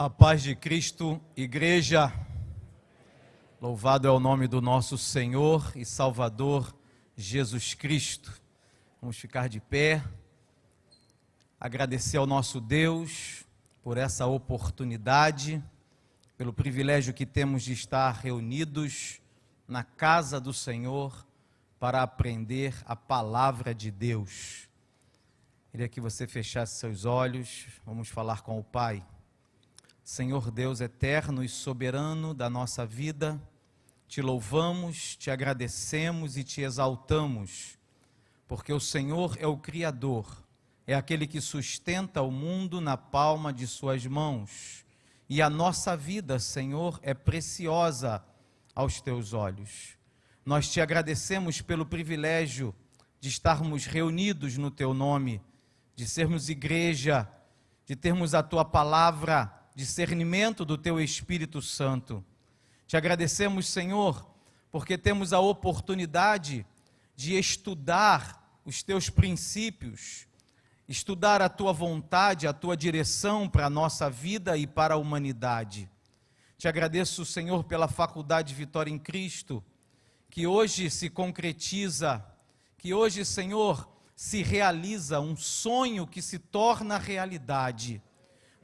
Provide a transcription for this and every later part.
A paz de Cristo, igreja, louvado é o nome do nosso Senhor e Salvador Jesus Cristo. Vamos ficar de pé, agradecer ao nosso Deus por essa oportunidade, pelo privilégio que temos de estar reunidos na casa do Senhor para aprender a palavra de Deus. Queria que você fechasse seus olhos, vamos falar com o Pai. Senhor Deus eterno e soberano da nossa vida, te louvamos, te agradecemos e te exaltamos, porque o Senhor é o Criador, é aquele que sustenta o mundo na palma de suas mãos, e a nossa vida, Senhor, é preciosa aos teus olhos. Nós te agradecemos pelo privilégio de estarmos reunidos no teu nome, de sermos igreja, de termos a tua palavra, discernimento do teu Espírito Santo. Te agradecemos, Senhor, porque temos a oportunidade de estudar os teus princípios, estudar a tua vontade, a tua direção para a nossa vida e para a humanidade. Te agradeço, Senhor, pela Faculdade Vitória em Cristo, que hoje se concretiza, que hoje, Senhor, se realiza um sonho que se torna realidade.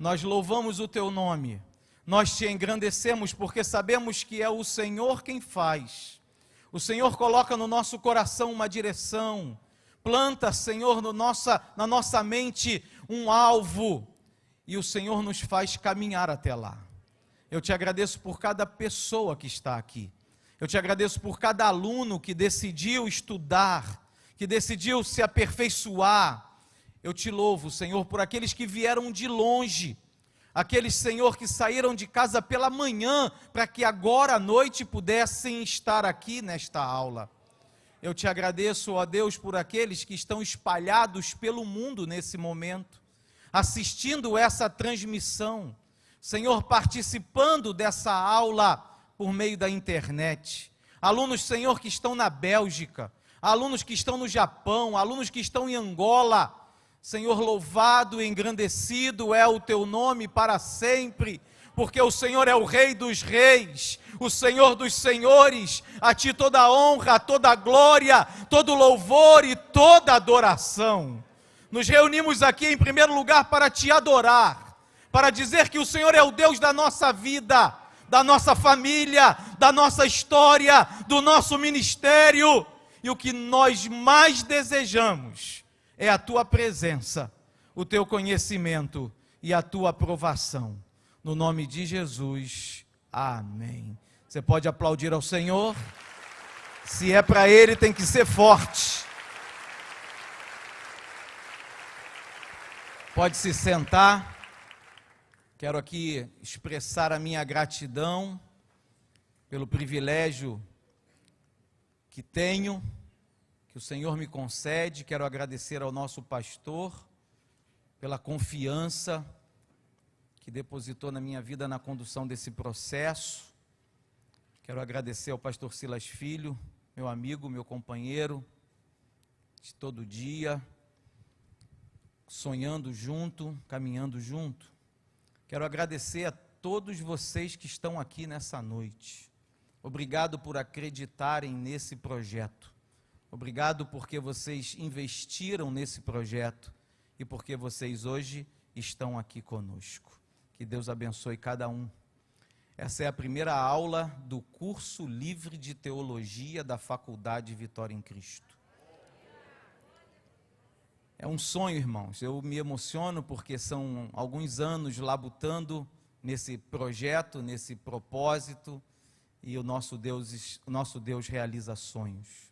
Nós louvamos o teu nome, nós te engrandecemos porque sabemos que é o Senhor quem faz. O Senhor coloca no nosso coração uma direção, planta, Senhor, na nossa mente um alvo, e o Senhor nos faz caminhar até lá. Eu te agradeço por cada pessoa que está aqui, eu te agradeço por cada aluno que decidiu estudar, que decidiu se aperfeiçoar. Eu te louvo, Senhor, por aqueles que vieram de longe, aqueles, Senhor, que saíram de casa pela manhã, para que agora à noite pudessem estar aqui nesta aula. Eu te agradeço, ó Deus, por aqueles que estão espalhados pelo mundo nesse momento, assistindo essa transmissão, Senhor, participando dessa aula por meio da internet. Alunos, Senhor, que estão na Bélgica, alunos que estão no Japão, alunos que estão em Angola. Senhor, louvado e engrandecido é o teu nome para sempre, porque o Senhor é o Rei dos reis, o Senhor dos senhores. A ti toda a honra, toda a glória, todo louvor e toda adoração. Nos reunimos aqui em primeiro lugar para te adorar, para dizer que o Senhor é o Deus da nossa vida, da nossa família, da nossa história, do nosso ministério, e o que nós mais desejamos é a tua presença, o teu conhecimento e a tua aprovação. No nome de Jesus, amém. Você pode aplaudir ao Senhor? Se é para Ele, tem que ser forte. Pode se sentar. Quero aqui expressar a minha gratidão pelo privilégio que tenho, que o Senhor me concede. Quero agradecer ao nosso pastor pela confiança que depositou na minha vida na condução desse processo. Quero agradecer ao pastor Silas Filho, meu amigo, meu companheiro de todo dia, sonhando junto, caminhando junto. Quero agradecer a todos vocês que estão aqui nessa noite. Obrigado por acreditarem nesse projeto. Obrigado porque vocês investiram nesse projeto e porque vocês hoje estão aqui conosco. Que Deus abençoe cada um. Essa é a primeira aula do curso livre de teologia da Faculdade Vitória em Cristo. É um sonho, irmãos. Eu me emociono porque são alguns anos labutando nesse projeto, nesse propósito, e o nosso Deus realiza sonhos.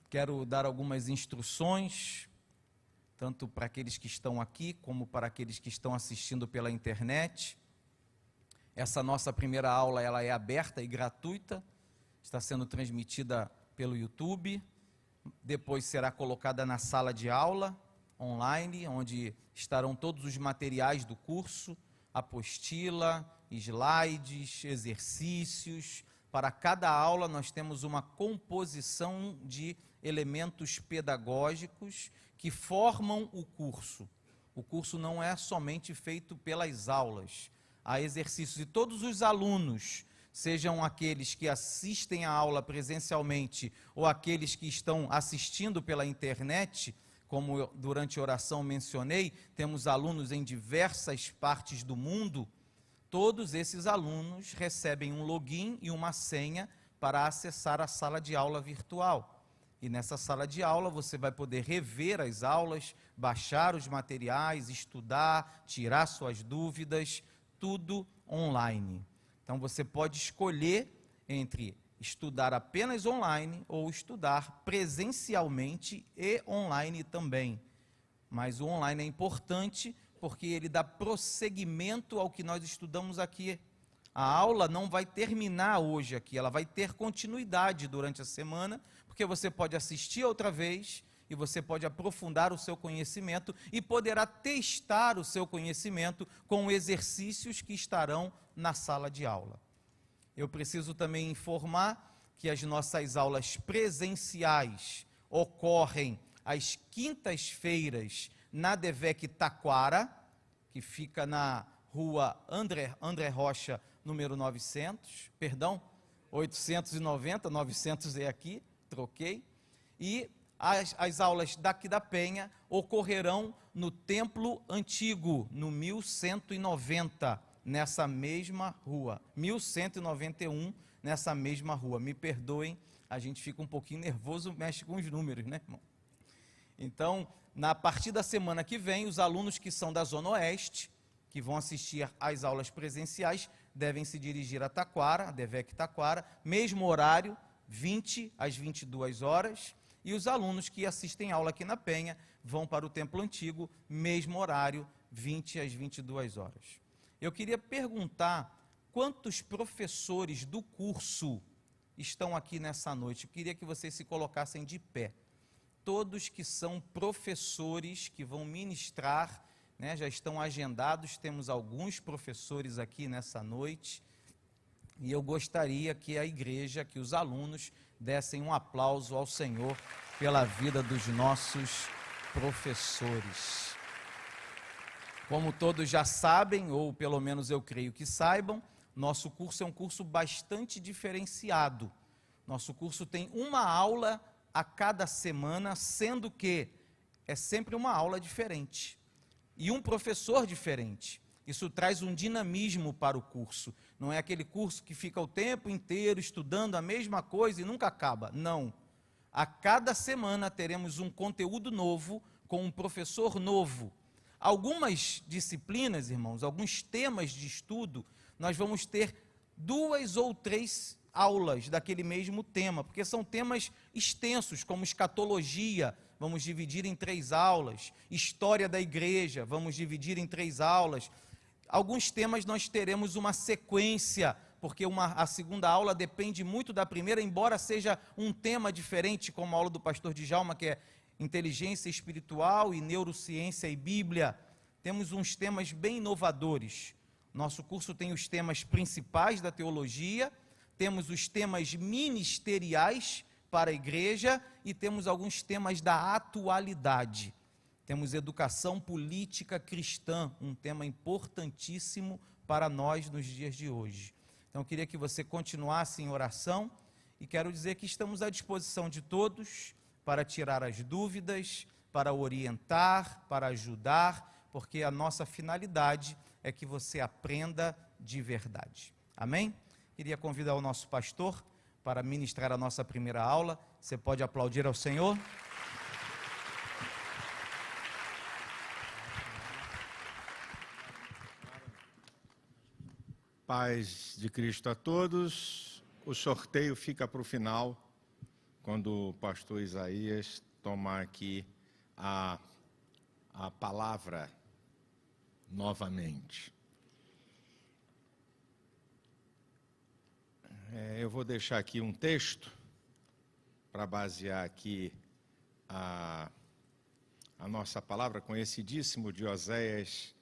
Quero dar algumas instruções, tanto para aqueles que estão aqui, como para aqueles que estão assistindo pela internet. Essa nossa primeira aula, ela é aberta e gratuita, está sendo transmitida pelo YouTube, depois será colocada na sala de aula, online, onde estarão todos os materiais do curso, apostila, slides, exercícios. Para cada aula nós temos uma composição de elementos pedagógicos que formam o curso. O curso não é somente feito pelas aulas, a exercícios. E todos os alunos, sejam aqueles que assistem a aula presencialmente ou aqueles que estão assistindo pela internet, como eu, durante a oração mencionei, temos alunos em diversas partes do mundo. Todos esses alunos recebem um login e uma senha para acessar a sala de aula virtual. E nessa sala de aula você vai poder rever as aulas, baixar os materiais, estudar, tirar suas dúvidas, tudo online. Então você pode escolher entre estudar apenas online ou estudar presencialmente e online também. Mas o online é importante porque ele dá prosseguimento ao que nós estudamos aqui. A aula não vai terminar hoje aqui, ela vai ter continuidade durante a semana, porque você pode assistir outra vez e você pode aprofundar o seu conhecimento e poderá testar o seu conhecimento com exercícios que estarão na sala de aula. Eu preciso também informar que as nossas aulas presenciais ocorrem às quintas-feiras na DEVEC Taquara, que fica na rua André Rocha, número 890, 900 é aqui, troquei. E as aulas daqui da Penha ocorrerão no Templo Antigo, no 1190, nessa mesma rua, 1191, nessa mesma rua. Me perdoem, a gente fica um pouquinho nervoso, mexe com os números, né, irmão? Então, na partir da semana que vem, os alunos que são da Zona Oeste, que vão assistir às aulas presenciais, devem se dirigir a Taquara, a DEVEC Taquara, mesmo horário, 20 às 22 horas, e os alunos que assistem aula aqui na Penha vão para o Templo Antigo, mesmo horário, 20 às 22 horas. Eu queria perguntar quantos professores do curso estão aqui nessa noite. Eu queria que vocês se colocassem de pé. Todos que são professores que vão ministrar, né, já estão agendados, temos alguns professores aqui nessa noite, e eu gostaria que a igreja, que os alunos dessem um aplauso ao Senhor pela vida dos nossos professores. Como todos já sabem, ou pelo menos eu creio que saibam, nosso curso é um curso bastante diferenciado. Nosso curso tem uma aula a cada semana, sendo que é sempre uma aula diferente e um professor diferente. Isso traz um dinamismo para o curso. Não é aquele curso que fica o tempo inteiro estudando a mesma coisa e nunca acaba. Não. A cada semana teremos um conteúdo novo, com um professor novo. Algumas disciplinas, irmãos, alguns temas de estudo, nós vamos ter 2 ou 3 aulas daquele mesmo tema, porque são temas extensos, como escatologia, vamos dividir em 3 aulas, história da igreja, vamos dividir em 3 aulas. Alguns temas nós teremos uma sequência, porque a segunda aula depende muito da primeira, embora seja um tema diferente, como a aula do pastor Djalma, que é inteligência espiritual e neurociência e Bíblia. Temos uns temas bem inovadores. Nosso curso tem os temas principais da teologia, temos os temas ministeriais para a igreja e temos alguns temas da atualidade. Temos educação política cristã, um tema importantíssimo para nós nos dias de hoje. Então, eu queria que você continuasse em oração e quero dizer que estamos à disposição de todos para tirar as dúvidas, para orientar, para ajudar, porque a nossa finalidade é que você aprenda de verdade. Amém? Queria convidar o nosso pastor para ministrar a nossa primeira aula. Você pode aplaudir ao Senhor? Paz de Cristo a todos. O sorteio fica para o final, quando o pastor Isaías tomar aqui a palavra novamente. Eu vou deixar aqui um texto para basear aqui a nossa palavra, conhecidíssimo de Oséias,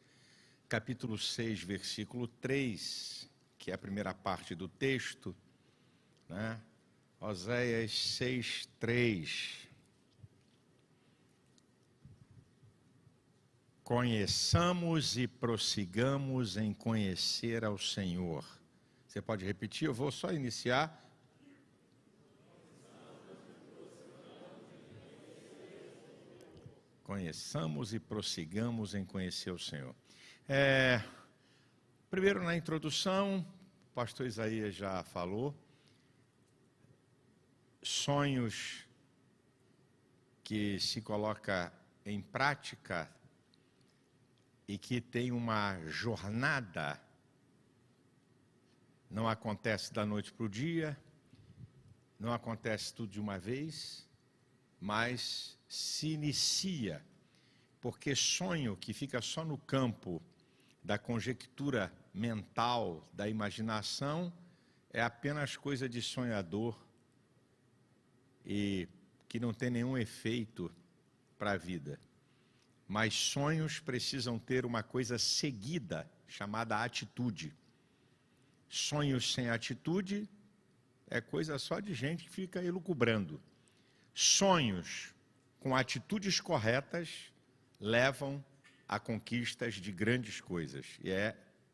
capítulo 6, versículo 3, que é a primeira parte do texto, né? Oséias 6, 3. Conheçamos e prossigamos em conhecer ao Senhor. Você pode repetir? Eu vou só iniciar. Conheçamos e prossigamos em conhecer o Senhor. Primeiro, na introdução, o pastor Isaías já falou. Sonhos que se coloca em prática e que tem uma jornada. Não acontece da noite para o dia, não acontece tudo de uma vez, mas se inicia, porque sonho que fica só no campo da conjectura mental, da imaginação, é apenas coisa de sonhador e que não tem nenhum efeito para a vida. Mas sonhos precisam ter uma coisa seguida, chamada atitude. Sonhos sem atitude é coisa só de gente que fica elucubrando. Sonhos com atitudes corretas levam a conquistas de grandes coisas. E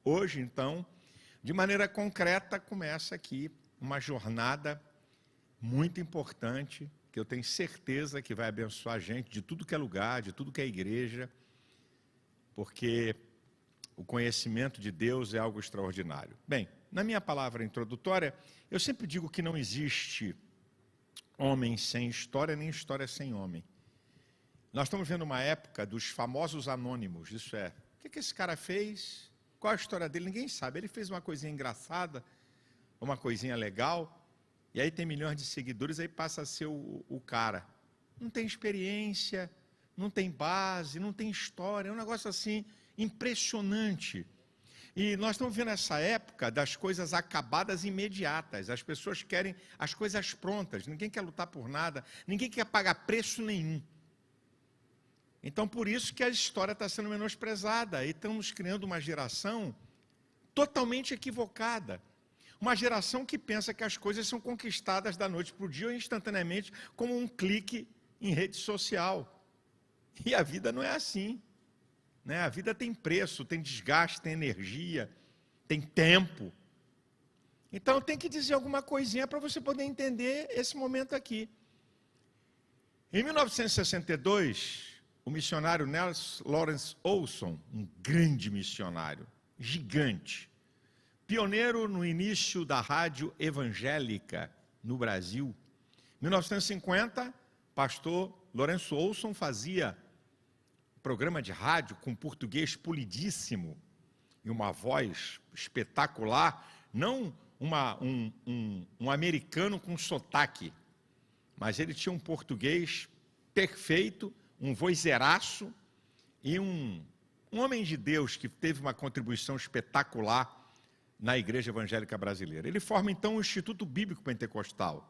hoje, então, de maneira concreta, começa aqui uma jornada muito importante, que eu tenho certeza que vai abençoar a gente de tudo que é lugar, de tudo que é igreja, porque o conhecimento de Deus é algo extraordinário. Bem, na minha palavra introdutória, eu sempre digo que não existe homem sem história, nem história sem homem. Nós estamos vendo uma época dos famosos anônimos, isso é, o que esse cara fez? Qual a história dele? Ninguém sabe. Ele fez uma coisinha engraçada, uma coisinha legal, e aí tem milhões de seguidores, aí passa a ser o cara. Não tem experiência, não tem base, não tem história, é um negócio assim impressionante. E nós estamos vendo essa época das coisas acabadas imediatas. As pessoas querem as coisas prontas, ninguém quer lutar por nada, ninguém quer pagar preço nenhum. Então, por isso que a história está sendo menosprezada e estamos criando uma geração totalmente equivocada. Uma geração que pensa que as coisas são conquistadas da noite para o dia ou instantaneamente, como um clique em rede social. E a vida não é assim, né? A vida tem preço, tem desgaste, tem energia, tem tempo. Então, eu tenho que dizer alguma coisinha para você poder entender esse momento aqui. Em 1962, o missionário Nelson Lawrence Olson, um grande missionário, gigante, pioneiro no início da rádio evangélica no Brasil. Em 1950, pastor Lourenço Olson fazia programa de rádio com português polidíssimo e uma voz espetacular, não um americano com sotaque, mas ele tinha um português perfeito, um vozeiraço e um homem de Deus que teve uma contribuição espetacular na Igreja Evangélica Brasileira. Ele forma então o Instituto Bíblico Pentecostal.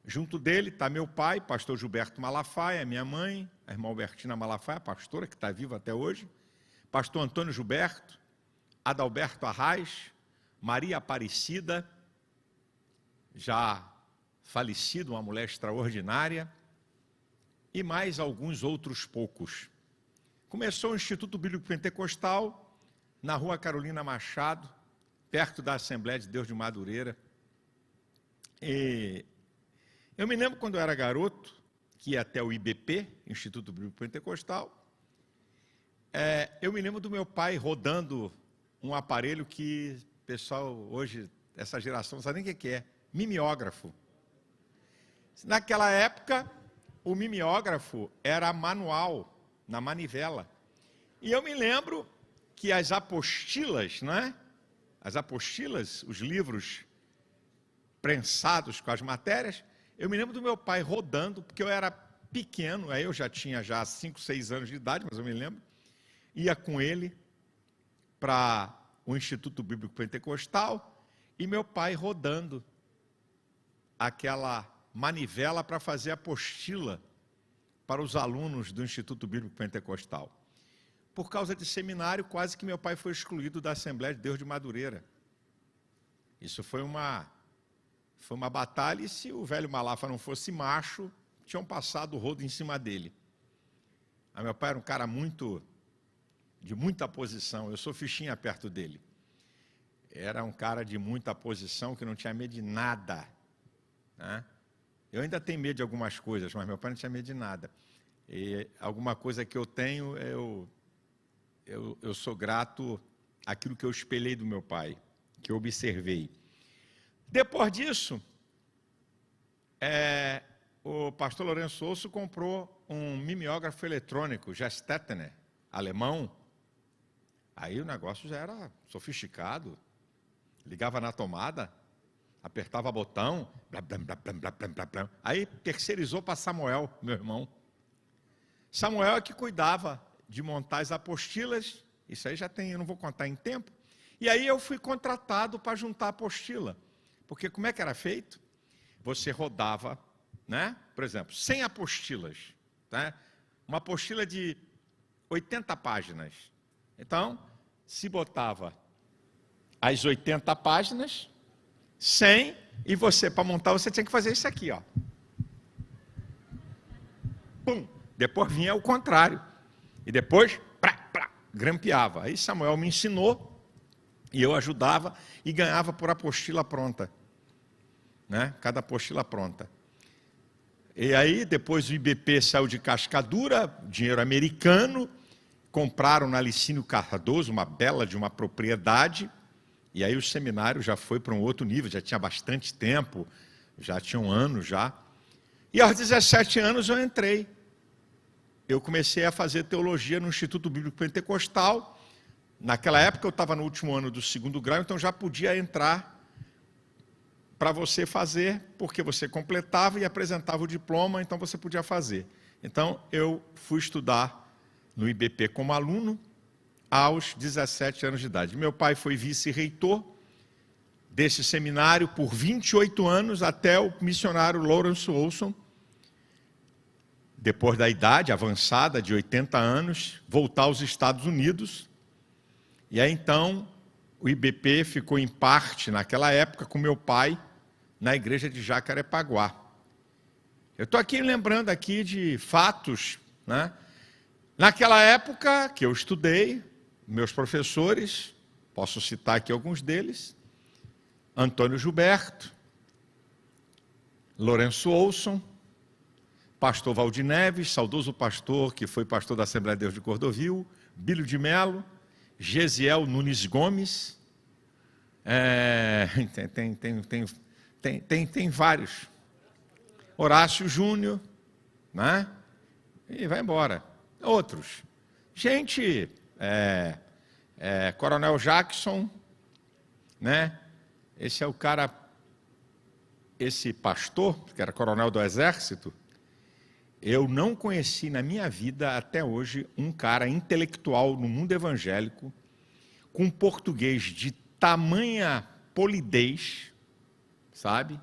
Junto dele está meu pai, pastor Gilberto Malafaia, minha mãe, a irmã Albertina Malafaia, pastora que está viva até hoje, pastor Antônio Gilberto, Adalberto Arraes, Maria Aparecida, já falecida, uma mulher extraordinária, e mais alguns outros poucos. Começou o Instituto Bíblico Pentecostal na Rua Carolina Machado, perto da Assembleia de Deus de Madureira. E eu me lembro quando eu era garoto, que ia até o IBP, Instituto Bíblico Pentecostal, eu me lembro do meu pai rodando um aparelho que o pessoal hoje, essa geração, não sabe nem o que é, mimeógrafo. Naquela época, o mimeógrafo era manual, na manivela. E eu me lembro que as apostilas, não é? As apostilas, os livros prensados com as matérias, eu me lembro do meu pai rodando, porque eu era pequeno, aí eu já tinha 5, 6 anos de idade, mas eu me lembro, ia com ele para o Instituto Bíblico Pentecostal, e meu pai rodando aquela manivela para fazer apostila para os alunos do Instituto Bíblico Pentecostal. Por causa de seminário, quase que meu pai foi excluído da Assembleia de Deus de Madureira. Isso foi uma batalha, e se o velho Malafa não fosse macho, tinham passado o rodo em cima dele. Meu pai era um cara muito de muita posição. Eu sou fichinha perto dele. Era um cara de muita posição que não tinha medo de nada, né? Eu ainda tenho medo de algumas coisas, mas meu pai não tinha medo de nada. E alguma coisa que eu tenho, eu sou grato àquilo que eu espelhei do meu pai, que eu observei. Depois disso, o pastor Lourenço Osso comprou um mimeógrafo eletrônico, Gestetner, alemão. Aí o negócio já era sofisticado. Ligava na tomada, apertava botão, blá, blá, blá, blá, blá, blá, blá. Aí terceirizou para Samuel, meu irmão. Samuel é que cuidava de montar as apostilas. Isso aí já tem, eu não vou contar em tempo. E aí eu fui contratado para juntar a apostila. Porque como é que era feito? Você rodava, né? Por exemplo, 100 apostilas, né? Uma apostila de 80 páginas. Então, se botava as 80 páginas, 100, e você, para montar, você tinha que fazer isso aqui, ó. Pum! Depois vinha o contrário. E depois, grampeava. Aí Samuel me ensinou, e eu ajudava, e ganhava por apostila pronta. Né? Cada apostila pronta. E aí, depois o IBP saiu de cascadura, dinheiro americano, compraram na Licínio Cardoso, uma bela de uma propriedade, e aí o seminário já foi para um outro nível, já tinha bastante tempo, já tinha um ano já. E aos 17 anos eu entrei. Eu comecei a fazer teologia no Instituto Bíblico Pentecostal. Naquela época eu estava no último ano do 2º grau, então já podia entrar para você fazer, porque você completava e apresentava o diploma, então você podia fazer. Então eu fui estudar no IBP como aluno, aos 17 anos de idade. Meu pai foi vice-reitor desse seminário por 28 anos, até o missionário Lawrence Olson, depois da idade avançada de 80 anos, voltar aos Estados Unidos. E aí então o IBP ficou em parte, naquela época, com meu pai, na igreja de Jacarepaguá. Eu estou aqui lembrando aqui de fatos, né? Naquela época que eu estudei, meus professores, posso citar aqui alguns deles, Antônio Gilberto, Lourenço Olson, pastor Valdir Neves, saudoso pastor que foi pastor da Assembleia de Deus de Cordovil, Bílio de Melo, Gesiel Nunes Gomes, tem vários, Horácio Júnior, né? E vai embora. Outros. Gente, Coronel Jackson, né? Esse é o cara, esse pastor, que era coronel do Exército, eu não conheci na minha vida até hoje um cara intelectual no mundo evangélico, com português de tamanha polidez, sabe?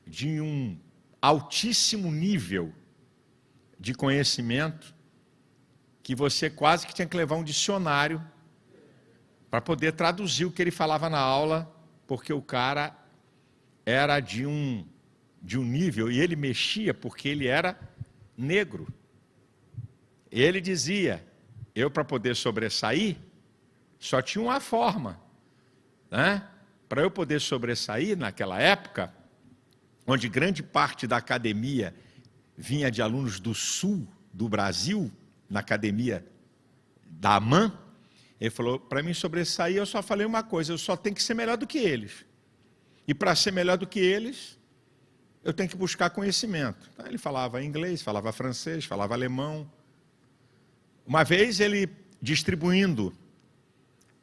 De um altíssimo nível de conhecimento, que você quase que tinha que levar um dicionário para poder traduzir o que ele falava na aula, porque o cara era de um nível, e ele mexia porque ele era negro. Ele dizia, eu para poder sobressair, só tinha uma forma, né? Para eu poder sobressair naquela época, onde grande parte da academia vinha de alunos do sul do Brasil, na academia da AMAN, ele falou, para mim sobressair, eu só falei uma coisa, eu só tenho que ser melhor do que eles. E para ser melhor do que eles, eu tenho que buscar conhecimento. Então, ele falava inglês, falava francês, falava alemão. Uma vez ele distribuindo,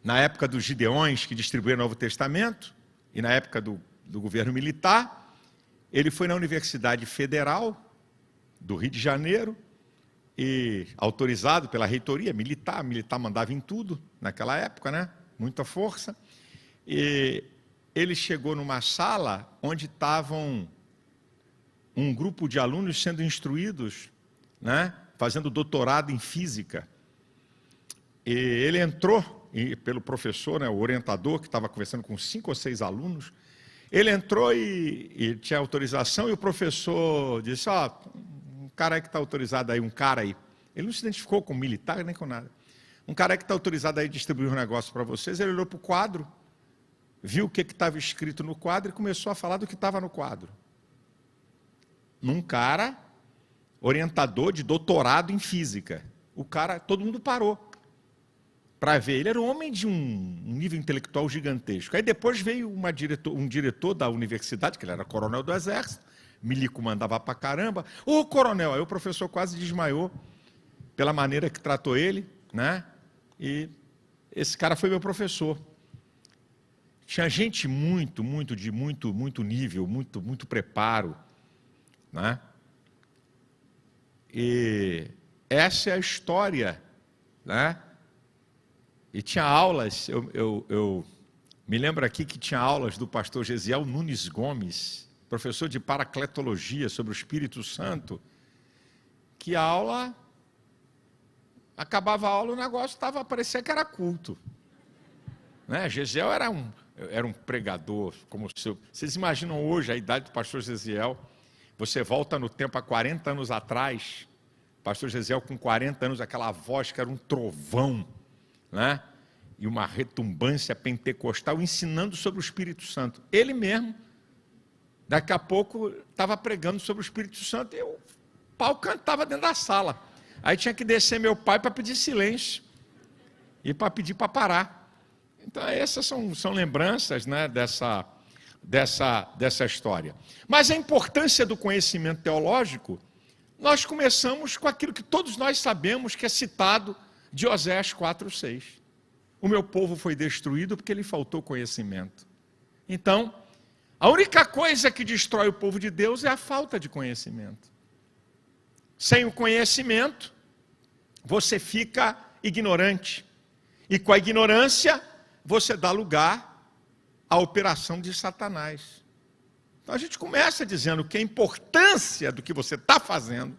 na época dos Gideões, que distribuíam o Novo Testamento, e na época do governo militar, ele foi na Universidade Federal do Rio de Janeiro, e autorizado pela reitoria militar mandava em tudo naquela época, né? Muita força. E ele chegou numa sala onde estavam um grupo de alunos sendo instruídos, né? Fazendo doutorado em física. E ele entrou, pelo professor, né? O orientador, que estava conversando com 5 ou 6 alunos, ele entrou e tinha autorização, e o professor disse, um cara aí que está autorizado aí, um cara aí. Ele não se identificou como militar nem com nada. Um cara que está autorizado a distribuir um negócio para vocês, ele olhou para o quadro, viu o que estava escrito no quadro e começou a falar do que estava no quadro. Num cara orientador de doutorado em física. O cara, todo mundo parou para ver. Ele era um homem de um nível intelectual gigantesco. Aí depois veio um diretor da universidade, que ele era coronel do exército, milico mandava para caramba. Ô coronel, aí o professor quase desmaiou pela maneira que tratou ele, né? E esse cara foi meu professor. Tinha gente muito nível, muito preparo, né? E essa é a história, né? E tinha aulas, eu me lembro aqui que tinha aulas do pastor Gesiel Nunes Gomes, professor de paracletologia sobre o Espírito Santo, que a aula, acabava a aula, o negócio parecia que era culto. Né? Gesiel era um pregador, como vocês imaginam hoje a idade do pastor Gesiel. Você volta no tempo há 40 anos atrás, pastor Gesiel com 40 anos, aquela voz que era um trovão, né? E uma retumbância pentecostal, ensinando sobre o Espírito Santo. Ele mesmo, daqui a pouco, estava pregando sobre o Espírito Santo e o pau cantava dentro da sala. Aí tinha que descer meu pai para pedir silêncio e para pedir para parar. Então essas são lembranças, né, dessa história. Mas a importância do conhecimento teológico, nós começamos com aquilo que todos nós sabemos, que é citado de Oséias 4:6. O meu povo foi destruído porque lhe faltou conhecimento. Então, a única coisa que destrói o povo de Deus é a falta de conhecimento. Sem o conhecimento, você fica ignorante. E com a ignorância, você dá lugar à operação de Satanás. Então a gente começa dizendo que a importância do que você está fazendo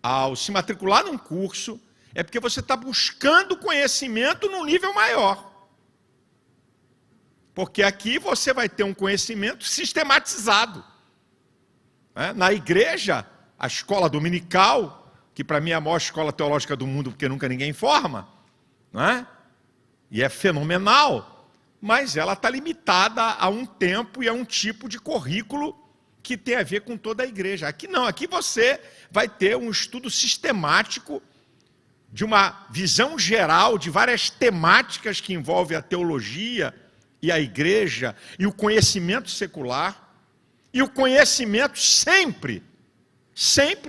ao se matricular num curso é porque você está buscando conhecimento num nível maior. Porque aqui você vai ter um conhecimento sistematizado. Na igreja, a escola dominical, que para mim é a maior escola teológica do mundo, porque nunca ninguém forma, né? E é fenomenal, mas ela está limitada a um tempo e a um tipo de currículo que tem a ver com toda a igreja. Aqui não, aqui você vai ter um estudo sistemático de uma visão geral de várias temáticas que envolvem a teologia e a igreja e o conhecimento secular. E o conhecimento sempre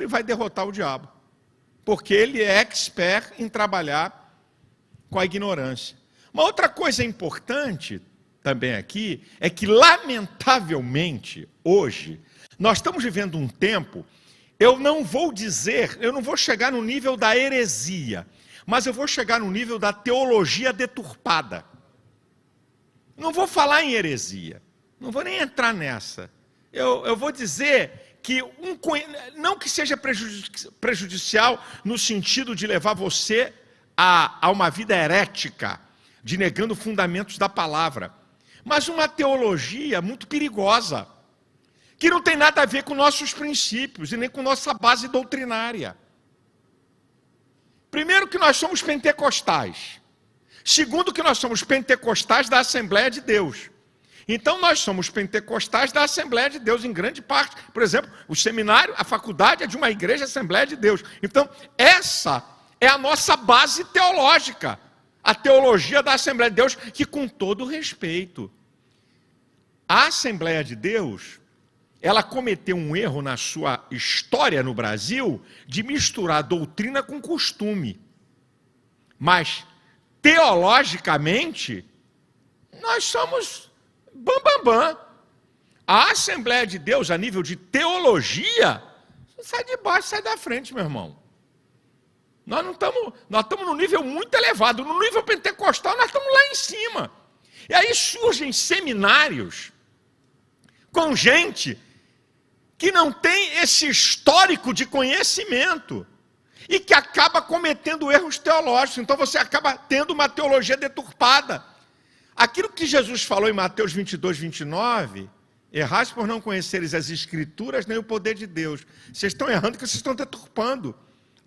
vai derrotar o diabo, porque ele é expert em trabalhar com a ignorância. Uma outra coisa importante também aqui é que, lamentavelmente, hoje, nós estamos vivendo um tempo, eu não vou chegar no nível da heresia, mas eu vou chegar no nível da teologia deturpada. Não vou falar em heresia, não vou nem entrar nessa. Eu vou dizer que, não que seja prejudicial no sentido de levar você a uma vida herética, de negando fundamentos da palavra, mas uma teologia muito perigosa, que não tem nada a ver com nossos princípios e nem com nossa base doutrinária. Primeiro, que nós somos pentecostais. Segundo, que nós somos pentecostais da Assembleia de Deus. Então, nós somos pentecostais da Assembleia de Deus, em grande parte. Por exemplo, o seminário, a faculdade é de uma igreja Assembleia de Deus. Então, essa é a nossa base teológica. A teologia da Assembleia de Deus, que, com todo respeito, a Assembleia de Deus, ela cometeu um erro na sua história no Brasil de misturar doutrina com costume. Mas, teologicamente, nós somos bam. A Assembleia de Deus, a nível de teologia, sai de baixo, sai da frente, meu irmão. Nós estamos num nível muito elevado. No nível pentecostal, nós estamos lá em cima. E aí surgem seminários com gente que não tem esse histórico de conhecimento e que acaba cometendo erros teológicos. Então você acaba tendo uma teologia deturpada. Aquilo que Jesus falou em Mateus 22, 29, errais por não conheceres as Escrituras nem o poder de Deus. Vocês estão errando porque vocês estão deturpando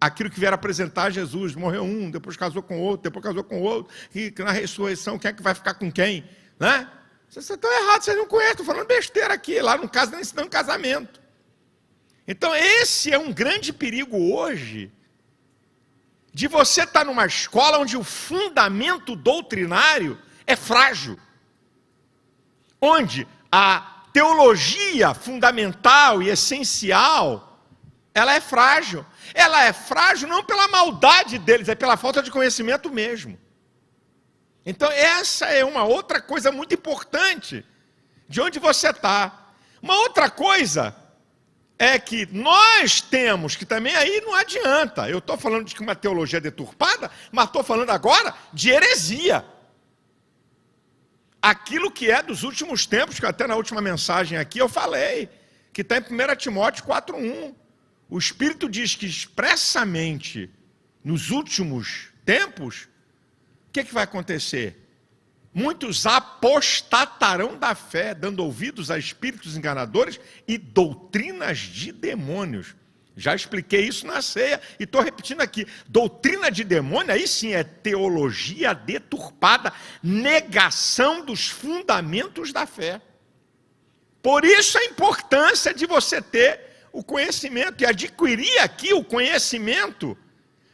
aquilo que vier apresentar Jesus. Morreu um, depois casou com outro, depois casou com outro, e na ressurreição, quem é que vai ficar com quem? Né? Vocês estão errados, vocês não conhecem, estou falando besteira aqui, lá no caso nem ensinando casamento. Então esse é um grande perigo hoje, de você estar numa escola onde o fundamento doutrinário é frágil, onde a teologia fundamental e essencial, ela é frágil. Ela é frágil não pela maldade deles, é pela falta de conhecimento mesmo. Então essa é uma outra coisa muito importante, de onde você está. Uma outra coisa é que nós temos, que também aí não adianta, eu estou falando de uma teologia deturpada, mas estou falando agora de heresia. Aquilo que é dos últimos tempos, que até na última mensagem aqui eu falei, que está em 1 Timóteo 4:1. O Espírito diz que expressamente, nos últimos tempos, o que vai acontecer? Muitos apostatarão da fé, dando ouvidos a espíritos enganadores e doutrinas de demônios. Já expliquei isso na ceia e estou repetindo aqui. Doutrina de demônio, aí sim é teologia deturpada, negação dos fundamentos da fé. Por isso a importância de você ter o conhecimento e adquirir aqui o conhecimento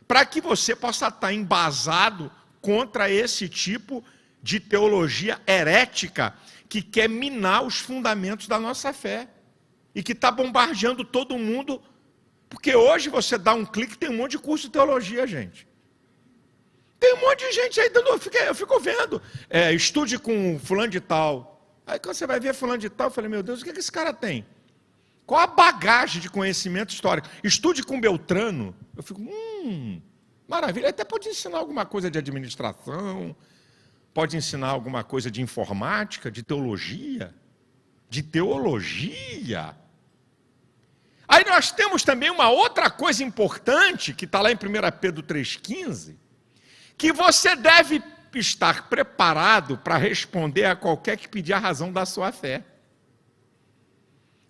para que você possa estar embasado contra esse tipo de teologia herética que quer minar os fundamentos da nossa fé e que está bombardeando todo mundo. Porque hoje você dá um clique, tem um monte de curso de teologia, gente. Tem um monte de gente aí dando, eu fico vendo, estude com fulano de tal. Aí quando você vai ver fulano de tal, eu falei, meu Deus, o que esse cara tem? Qual a bagagem de conhecimento histórico? Estude com Beltrano. Eu fico, maravilha. Até pode ensinar alguma coisa de administração, pode ensinar alguma coisa de informática, de teologia. De teologia. Aí nós temos também uma outra coisa importante, que está lá em 1 Pedro 3,15, que você deve estar preparado para responder a qualquer que pedir a razão da sua fé.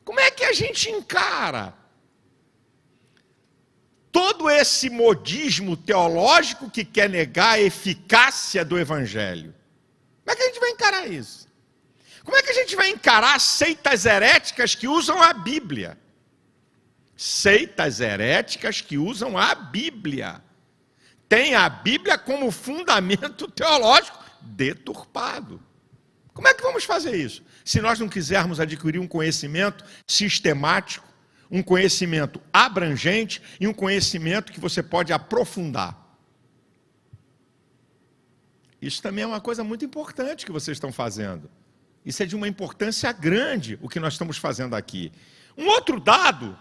Como é que a gente encara todo esse modismo teológico que quer negar a eficácia do Evangelho? Como é que a gente vai encarar isso? Como é que a gente vai encarar seitas heréticas que usam a Bíblia? Seitas heréticas que usam a Bíblia. Tem a Bíblia como fundamento teológico deturpado. Como é que vamos fazer isso? Se nós não quisermos adquirir um conhecimento sistemático, um conhecimento abrangente e um conhecimento que você pode aprofundar. Isso também é uma coisa muito importante que vocês estão fazendo. Isso é de uma importância grande, o que nós estamos fazendo aqui. Um outro dado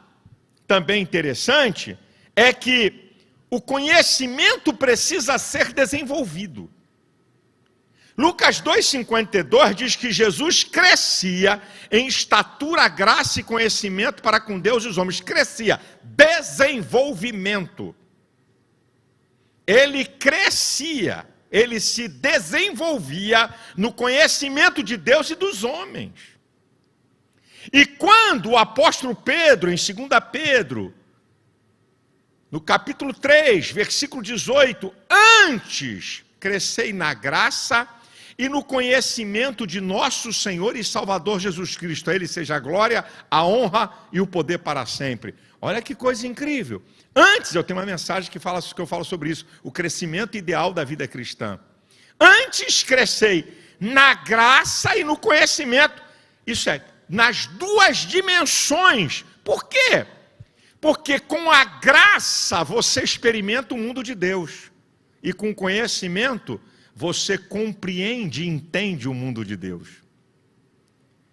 também interessante é que o conhecimento precisa ser desenvolvido. Lucas 2,52 diz que Jesus crescia em estatura, graça e conhecimento para com Deus e os homens. Crescia, desenvolvimento. Ele crescia, ele se desenvolvia no conhecimento de Deus e dos homens. E quando o apóstolo Pedro, em 2 Pedro, no capítulo 3, versículo 18, antes crescei na graça e no conhecimento de nosso Senhor e Salvador Jesus Cristo. A Ele seja a glória, a honra e o poder para sempre. Olha que coisa incrível. Antes, eu tenho uma mensagem que eu falo sobre isso, o crescimento ideal da vida cristã. Antes crescei na graça e no conhecimento. Isso é, nas duas dimensões. Por quê? Porque com a graça você experimenta o mundo de Deus. E com o conhecimento você compreende e entende o mundo de Deus.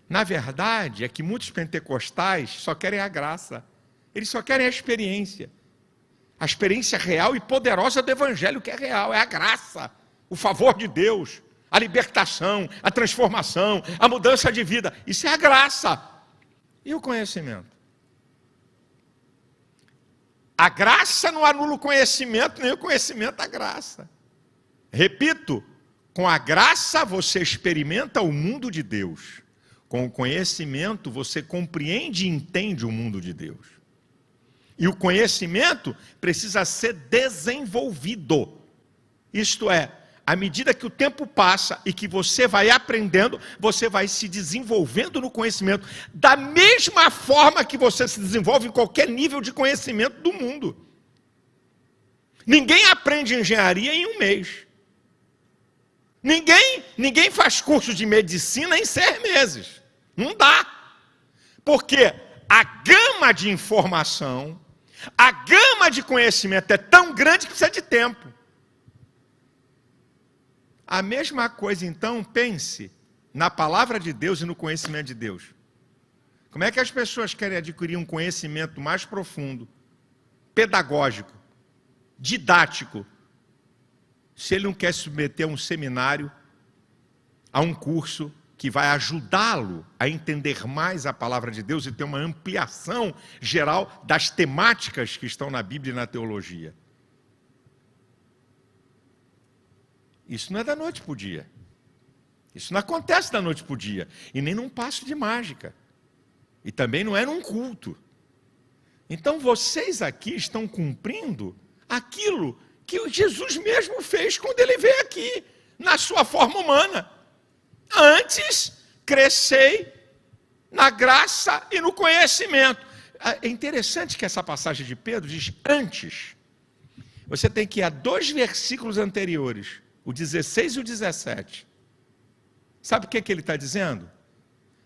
Na verdade, é que muitos pentecostais só querem a graça. Eles só querem a experiência real e poderosa do Evangelho, que é real, é a graça, o favor de Deus, a libertação, a transformação, a mudança de vida. Isso é a graça. E o conhecimento? A graça não anula o conhecimento, nem o conhecimento a graça. Repito, com a graça você experimenta o mundo de Deus. Com o conhecimento você compreende e entende o mundo de Deus. E o conhecimento precisa ser desenvolvido. Isto é, à medida que o tempo passa e que você vai aprendendo, você vai se desenvolvendo no conhecimento, da mesma forma que você se desenvolve em qualquer nível de conhecimento do mundo. Ninguém aprende engenharia em um mês. Ninguém faz curso de medicina em 6 meses. Não dá. Porque a gama de informação, a gama de conhecimento é tão grande que precisa de tempo. A mesma coisa, então, pense na palavra de Deus e no conhecimento de Deus. Como é que as pessoas querem adquirir um conhecimento mais profundo, pedagógico, didático, se ele não quer se submeter a um seminário, a um curso que vai ajudá-lo a entender mais a palavra de Deus e ter uma ampliação geral das temáticas que estão na Bíblia e na teologia? Isso não é da noite para o dia. Isso não acontece da noite para o dia. E nem num passo de mágica. E também não é num culto. Então vocês aqui estão cumprindo aquilo que Jesus mesmo fez quando ele veio aqui, na sua forma humana. Antes, crescei na graça e no conhecimento. É interessante que essa passagem de Pedro diz antes. Você tem que ir a 2 versículos anteriores, o 16 e o 17. Sabe o que ele está dizendo?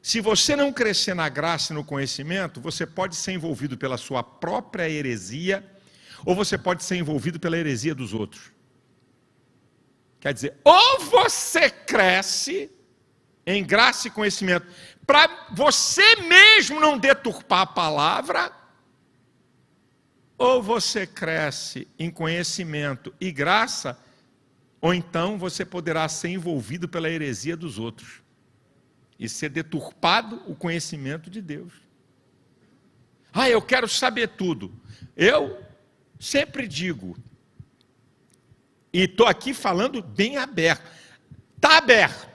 Se você não crescer na graça e no conhecimento, você pode ser envolvido pela sua própria heresia, ou você pode ser envolvido pela heresia dos outros. Quer dizer, ou você cresce em graça e conhecimento, para você mesmo não deturpar a palavra, ou você cresce em conhecimento e graça, ou então você poderá ser envolvido pela heresia dos outros e ser deturpado o conhecimento de Deus. Ah, eu quero saber tudo. Eu sempre digo, e estou aqui falando bem aberto, está aberto,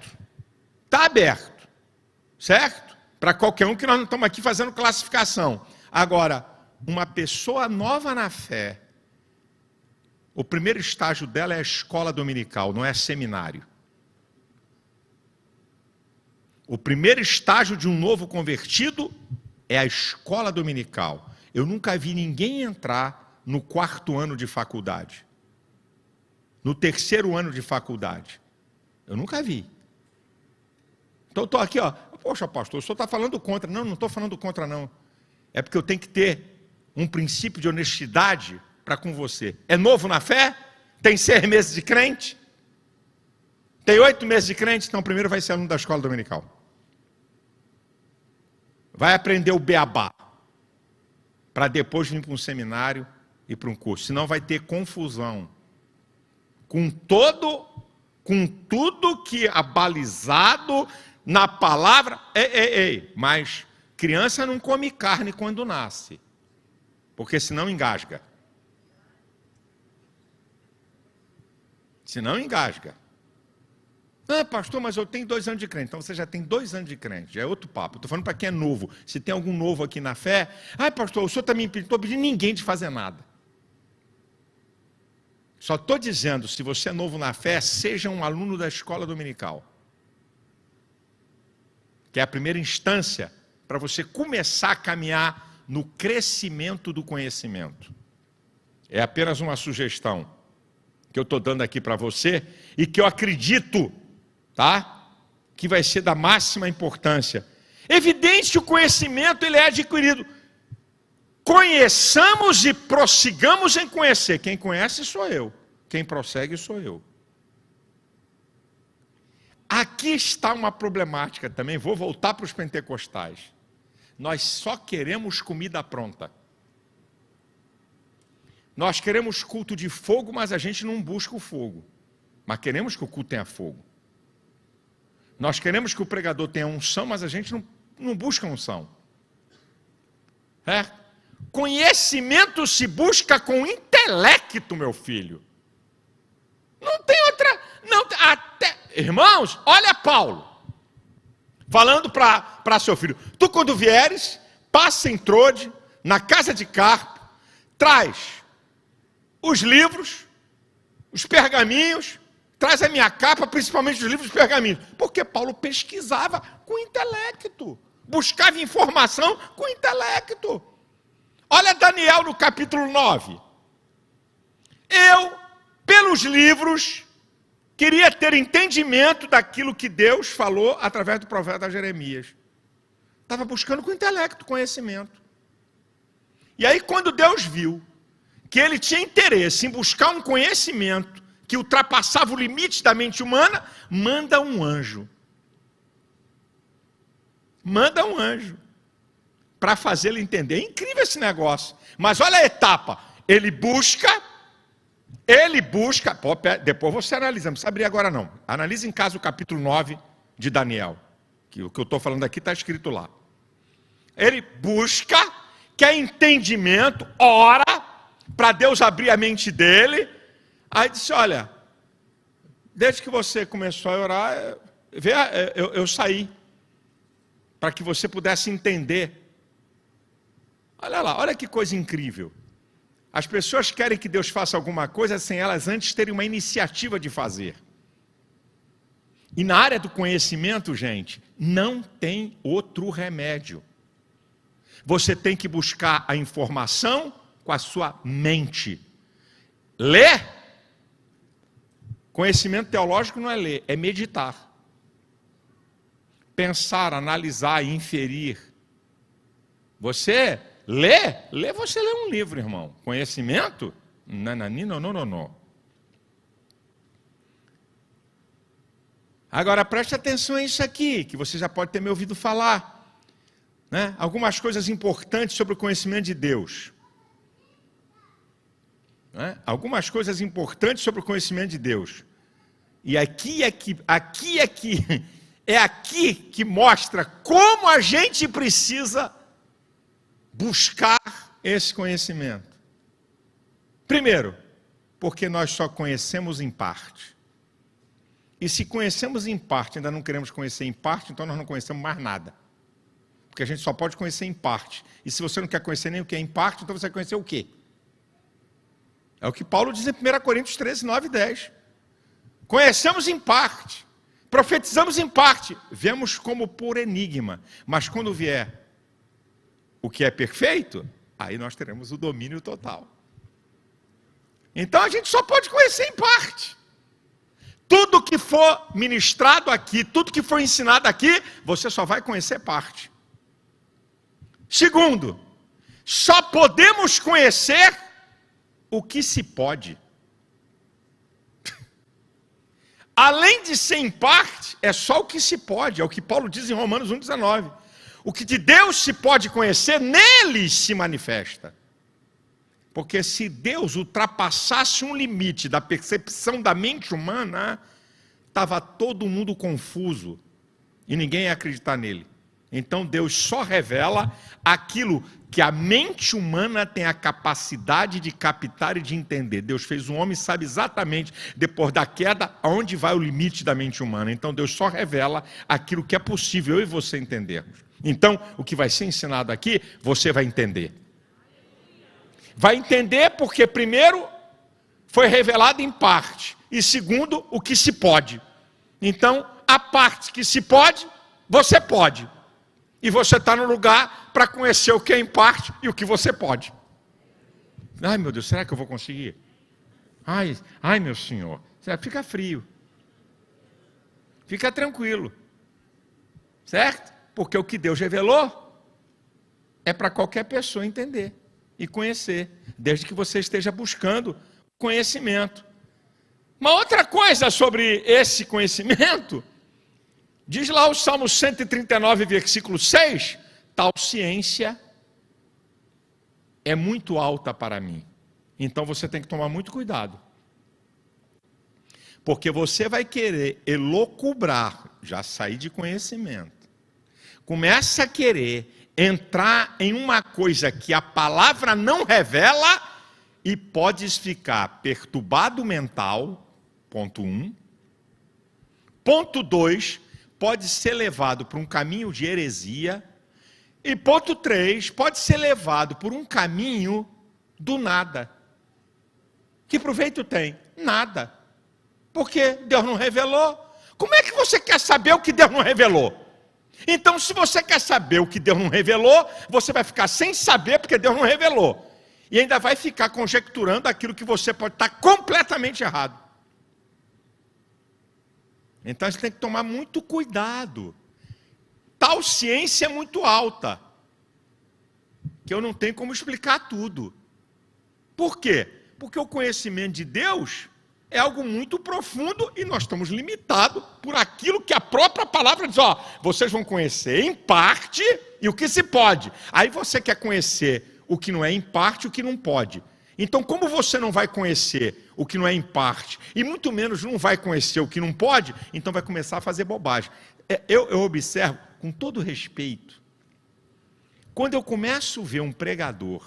certo? Para qualquer um, que nós não estamos aqui fazendo classificação. Agora, uma pessoa nova na fé, o primeiro estágio dela é a escola dominical, não é seminário. O primeiro estágio de um novo convertido é a escola dominical. Eu nunca vi ninguém entrar no 4º ano de faculdade, no 3º ano de faculdade. Eu nunca vi. Então, estou aqui, ó. Poxa, pastor, o senhor está falando contra. Não, não estou falando contra, não. É porque eu tenho que ter um princípio de honestidade para com você. É novo na fé? Tem 6 meses de crente? Tem 8 meses de crente? Então, primeiro vai ser aluno da escola dominical. Vai aprender o beabá, para depois vir para um seminário e para um curso. Senão vai ter confusão. Com tudo que é abalizado na palavra. Mas criança não come carne quando nasce, porque senão engasga. Senão engasga. Ah, pastor, mas eu tenho 2 anos de crente. Então você já tem 2 anos de crente, já é outro papo. Estou falando para quem é novo. Se tem algum novo aqui na fé, pastor, o senhor também não estou pedindo ninguém de fazer nada. Só estou dizendo, se você é novo na fé, seja um aluno da escola dominical. Que é a primeira instância para você começar a caminhar no crescimento do conhecimento. É apenas uma sugestão que eu estou dando aqui para você e que eu acredito, tá? Que vai ser da máxima importância. Evidente que o conhecimento ele é adquirido. Conheçamos e prossigamos em conhecer. Quem conhece sou eu. Quem prossegue sou eu. Aqui está uma problemática também. Vou voltar para os pentecostais. Nós só queremos comida pronta. Nós queremos culto de fogo, mas a gente não busca o fogo. Mas queremos que o culto tenha fogo. Nós queremos que o pregador tenha unção, mas a gente não busca unção. Conhecimento se busca com intelecto, meu filho. Não tem outra... Irmãos, olha Paulo, falando para seu filho. Tu quando vieres, passa em Trode, na casa de Carpo, traz os livros, os pergaminhos, traz a minha capa, principalmente os livros e os pergaminhos. Porque Paulo pesquisava com intelecto, buscava informação com intelecto. Olha Daniel no capítulo 9. Eu, pelos livros, queria ter entendimento daquilo que Deus falou através do profeta Jeremias. Estava buscando com intelecto, conhecimento. E aí quando Deus viu que ele tinha interesse em buscar um conhecimento que ultrapassava o limite da mente humana, manda um anjo. Manda um anjo para fazê-lo entender. É incrível esse negócio. Mas olha a etapa. Ele busca, pô, depois você analisa, não precisa abrir agora não. Analisa em casa o capítulo 9 de Daniel, que o que eu estou falando aqui está escrito lá. Ele busca, quer entendimento, ora, para Deus abrir a mente dele. Aí disse, olha, desde que você começou a orar, eu saí, para que você pudesse entender. Olha lá, olha que coisa incrível. As pessoas querem que Deus faça alguma coisa sem elas antes terem uma iniciativa de fazer. E na área do conhecimento, gente, não tem outro remédio. Você tem que buscar a informação com a sua mente. Ler? Conhecimento teológico não é ler, é meditar. Pensar, analisar, inferir. Você lê, você lê um livro, irmão. Conhecimento? Não. Agora preste atenção a isso aqui, que você já pode ter me ouvido falar, né? Algumas coisas importantes sobre o conhecimento de Deus. Né? Algumas coisas importantes sobre o conhecimento de Deus. E é aqui que mostra como a gente precisa buscar esse conhecimento. Primeiro, porque nós só conhecemos em parte. E se conhecemos em parte, ainda não queremos conhecer em parte, então nós não conhecemos mais nada. Porque a gente só pode conhecer em parte. E se você não quer conhecer nem o que é em parte, então você vai conhecer o quê? É o que Paulo diz em 1 Coríntios 13, 9 e 10. Conhecemos em parte, profetizamos em parte, vemos como por enigma. Mas quando vier o que é perfeito, aí nós teremos o domínio total. Então a gente só pode conhecer em parte. Tudo que for ministrado aqui, tudo que for ensinado aqui, você só vai conhecer parte. Segundo, só podemos conhecer o que se pode. Além de ser em parte, é só o que se pode, é o que Paulo diz em Romanos 1,19. O que de Deus se pode conhecer, nele se manifesta. Porque se Deus ultrapassasse um limite da percepção da mente humana, estava todo mundo confuso e ninguém ia acreditar nele. Então Deus só revela aquilo que a mente humana tem a capacidade de captar e de entender. Deus fez um homem e sabe exatamente, depois da queda, aonde vai o limite da mente humana. Então Deus só revela aquilo que é possível eu e você entendermos. Então, o que vai ser ensinado aqui, você vai entender. Vai entender porque, primeiro, foi revelado em parte. E segundo, o que se pode. Então, a parte que se pode, você pode. E você está no lugar para conhecer o que é em parte e o que você pode. Ai, meu Deus, será que eu vou conseguir? Ai, meu Senhor. Fica frio. Fica tranquilo. Certo? Porque o que Deus revelou é para qualquer pessoa entender e conhecer, desde que você esteja buscando conhecimento. Uma outra coisa sobre esse conhecimento, diz lá o Salmo 139, versículo 6, tal ciência é muito alta para mim. Então você tem que tomar muito cuidado. Porque você vai querer elocubrar, já sair de conhecimento. Começa a querer entrar em uma coisa que a palavra não revela e podes ficar perturbado mental, ponto 1. Ponto 2, pode ser levado por um caminho de heresia. E ponto 3, pode ser levado por um caminho do nada. Que proveito tem? Nada. Porque Deus não revelou. Como é que você quer saber o que Deus não revelou? Então, se você quer saber o que Deus não revelou, você vai ficar sem saber porque Deus não revelou. E ainda vai ficar conjecturando aquilo que você pode estar completamente errado. Então, você tem que tomar muito cuidado. Tal ciência é muito alta, que eu não tenho como explicar tudo. Por quê? Porque o conhecimento de Deus é algo muito profundo e nós estamos limitados por aquilo que a própria palavra diz. Ó, vocês vão conhecer em parte e o que se pode. Aí você quer conhecer o que não é em parte e o que não pode. Então, como você não vai conhecer o que não é em parte e muito menos não vai conhecer o que não pode, então vai começar a fazer bobagem. Eu observo, com todo respeito, quando eu começo a ver um pregador,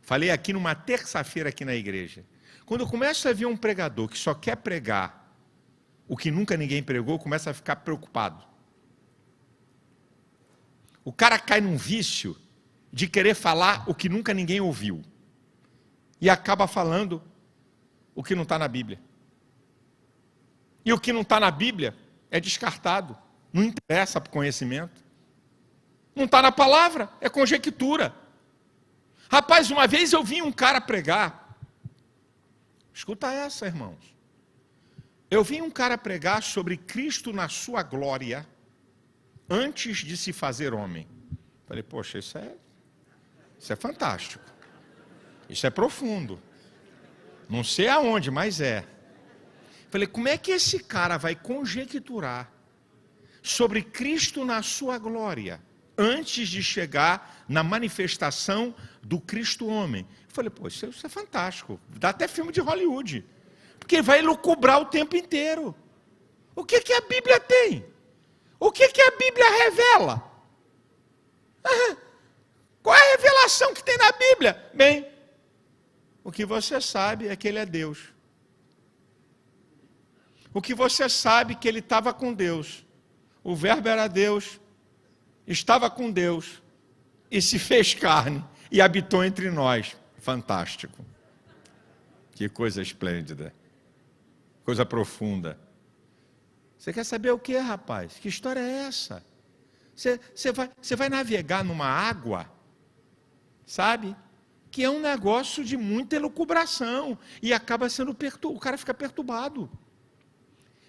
falei aqui numa terça-feira aqui na igreja, quando eu começo a ver um pregador que só quer pregar o que nunca ninguém pregou, eu começo a ficar preocupado. O cara cai num vício de querer falar o que nunca ninguém ouviu. E acaba falando o que não está na Bíblia. E o que não está na Bíblia é descartado. Não interessa para o conhecimento. Não está na palavra, é conjectura. Rapaz, uma vez eu vi um cara pregar. Escuta essa, irmãos. Eu vi um cara pregar sobre Cristo na sua glória antes de se fazer homem. Falei, poxa, isso é fantástico. Isso é profundo. Não sei aonde, mas é. Falei, como é que esse cara vai conjecturar sobre Cristo na sua glória antes de chegar na manifestação do Cristo homem? Falei, pô, isso é fantástico. Dá até filme de Hollywood. Porque vai lucubrar o tempo inteiro. O que a Bíblia tem? O que a Bíblia revela? Qual é a revelação que tem na Bíblia? Bem, o que você sabe é que Ele é Deus. O que você sabe é que Ele estava com Deus. O Verbo era Deus, estava com Deus e se fez carne e habitou entre nós. Fantástico. Que coisa esplêndida. Coisa profunda. Você quer saber o que, rapaz? Que história é essa? Você vai navegar numa água, sabe? Que é um negócio de muita elucubração e acaba sendo o cara fica perturbado.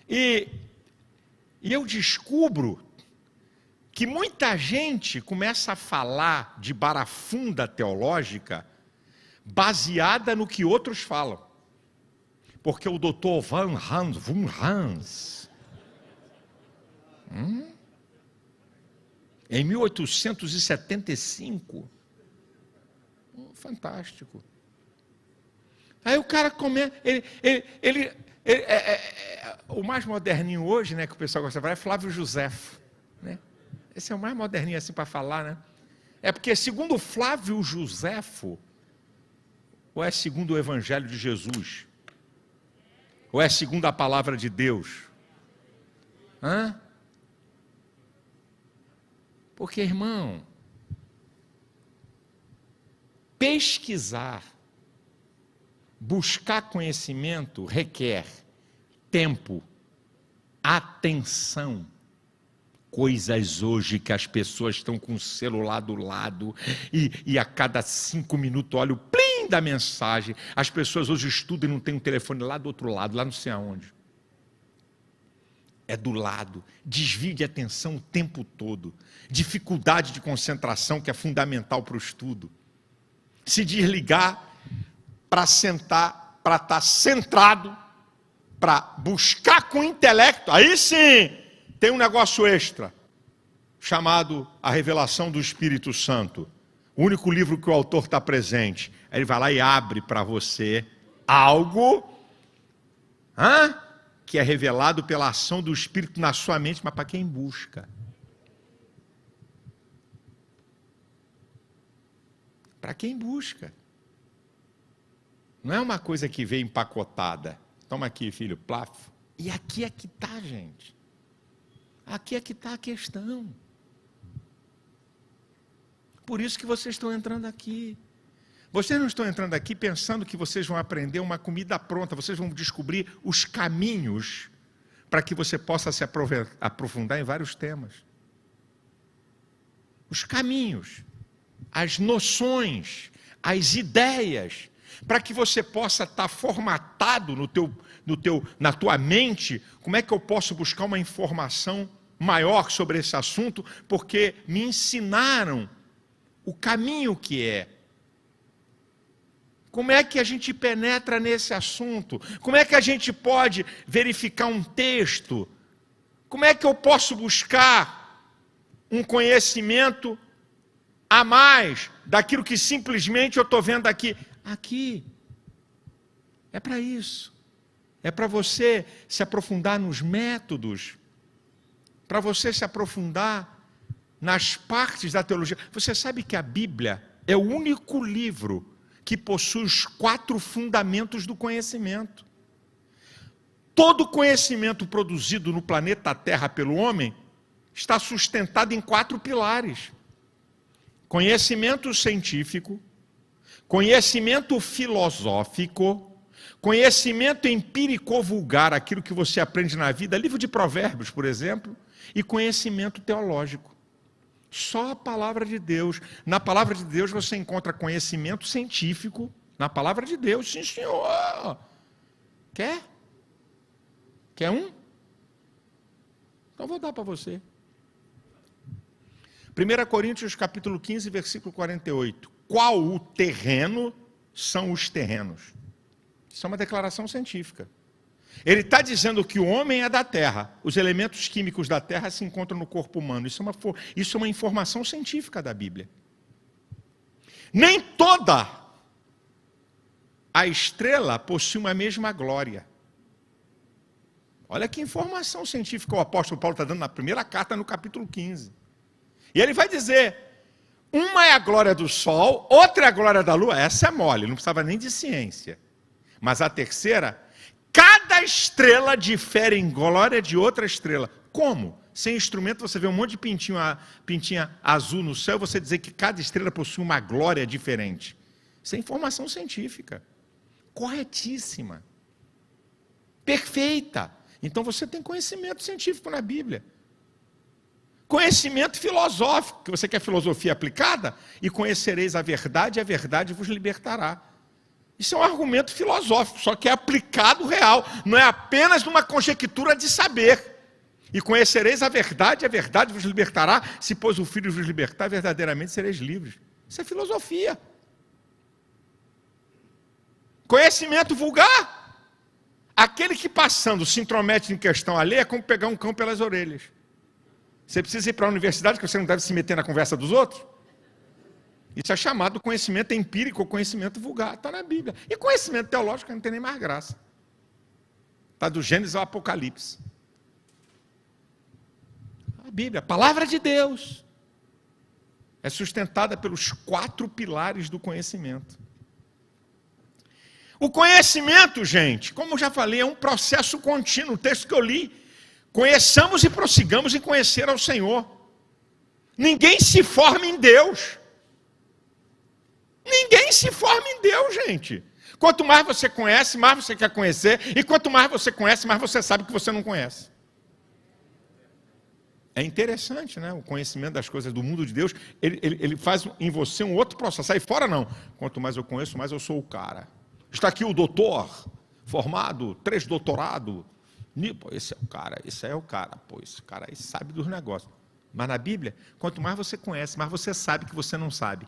E eu descubro que muita gente começa a falar de barafunda teológica baseada no que outros falam. Porque o doutor Van Hans, em 1875, fantástico. Aí o cara começa, o mais moderninho hoje, né, que o pessoal gosta de falar, é Flávio Josefo, né? Esse é o mais moderninho assim para falar, né? É porque segundo Flávio Josefo, ou é segundo o Evangelho de Jesus, ou é segundo a palavra de Deus? Porque, irmão, pesquisar, buscar conhecimento requer tempo, atenção. Coisas hoje que as pessoas estão com o celular do lado e a cada 5 minutos olha o plim da mensagem. As pessoas hoje estudam e não tem um telefone lá do outro lado, lá não sei aonde. É do lado, desvio de atenção o tempo todo, dificuldade de concentração que é fundamental para o estudo. Se desligar para sentar, para estar centrado, para buscar com intelecto, aí sim tem um negócio extra, chamado A Revelação do Espírito Santo. O único livro que o autor está presente. Aí ele vai lá e abre para você algo que é revelado pela ação do Espírito na sua mente, mas para quem busca. Para quem busca. Não é uma coisa que vem empacotada. Toma aqui, filho, plaf. E aqui é que está, gente. Aqui é que está a questão. Por isso que vocês estão entrando aqui. Vocês não estão entrando aqui pensando que vocês vão aprender uma comida pronta, vocês vão descobrir os caminhos para que você possa se aprofundar em vários temas. Os caminhos, as noções, as ideias, para que você possa estar formatado na tua mente. Como é que eu posso buscar uma informação maior sobre esse assunto? Porque me ensinaram o caminho que é. Como é que a gente penetra nesse assunto? Como é que a gente pode verificar um texto? Como é que eu posso buscar um conhecimento a mais daquilo que simplesmente eu estou vendo aqui? Aqui. É para isso. É para você se aprofundar nos métodos, para você se aprofundar nas partes da teologia. Você sabe que a Bíblia é o único livro que possui os 4 fundamentos do conhecimento. Todo conhecimento produzido no planeta Terra pelo homem está sustentado em 4 pilares: conhecimento científico, conhecimento filosófico, conhecimento empírico vulgar, aquilo que você aprende na vida, livro de Provérbios, por exemplo, e conhecimento teológico. Só a palavra de Deus. Na palavra de Deus você encontra conhecimento científico. Na palavra de Deus, sim, senhor. Quer? Quer um? Então vou dar para você. 1 Coríntios capítulo 15, versículo 48. Qual o terreno são os terrenos? Isso é uma declaração científica. Ele está dizendo que o homem é da terra. Os elementos químicos da terra se encontram no corpo humano. Isso é uma informação científica da Bíblia. Nem toda a estrela possui uma mesma glória. Olha que informação científica o apóstolo Paulo está dando na primeira carta, no capítulo 15. E ele vai dizer, uma é a glória do sol, outra é a glória da lua. Essa é mole, não precisava nem de ciência. Mas a terceira, cada estrela difere em glória de outra estrela. Como? Sem instrumento você vê um monte de pintinha azul no céu, você dizer que cada estrela possui uma glória diferente. Isso é informação científica. Corretíssima. Perfeita. Então você tem conhecimento científico na Bíblia. Conhecimento filosófico, que você quer filosofia aplicada, e conhecereis a verdade vos libertará. Isso é um argumento filosófico, só que é aplicado real, não é apenas numa conjectura de saber. E conhecereis a verdade vos libertará, se pois o Filho vos libertar, verdadeiramente sereis livres. Isso é filosofia. Conhecimento vulgar. Aquele que passando se intromete em questão alheia é como pegar um cão pelas orelhas. Você precisa ir para a universidade, que você não deve se meter na conversa dos outros? Isso é chamado conhecimento empírico ou conhecimento vulgar. Está na Bíblia. E conhecimento teológico não tem nem mais graça. Está do Gênesis ao Apocalipse. A Bíblia, a palavra de Deus, é sustentada pelos 4 pilares do conhecimento. O conhecimento, gente, como já falei, é um processo contínuo. O texto que eu li, conheçamos e prossigamos em conhecer ao Senhor. Ninguém se forma em Deus. Ninguém se forma em Deus, gente. Quanto mais você conhece, mais você quer conhecer. E quanto mais você conhece, mais você sabe que você não conhece. É interessante, né? O conhecimento das coisas do mundo de Deus, ele faz em você um outro processo. Sai fora não. Quanto mais eu conheço, mais eu sou o cara. Está aqui o doutor, formado, 3 doutorados. Esse é o cara, esse é o cara. Pô, esse cara aí sabe dos negócios. Mas na Bíblia, quanto mais você conhece, mais você sabe que você não sabe.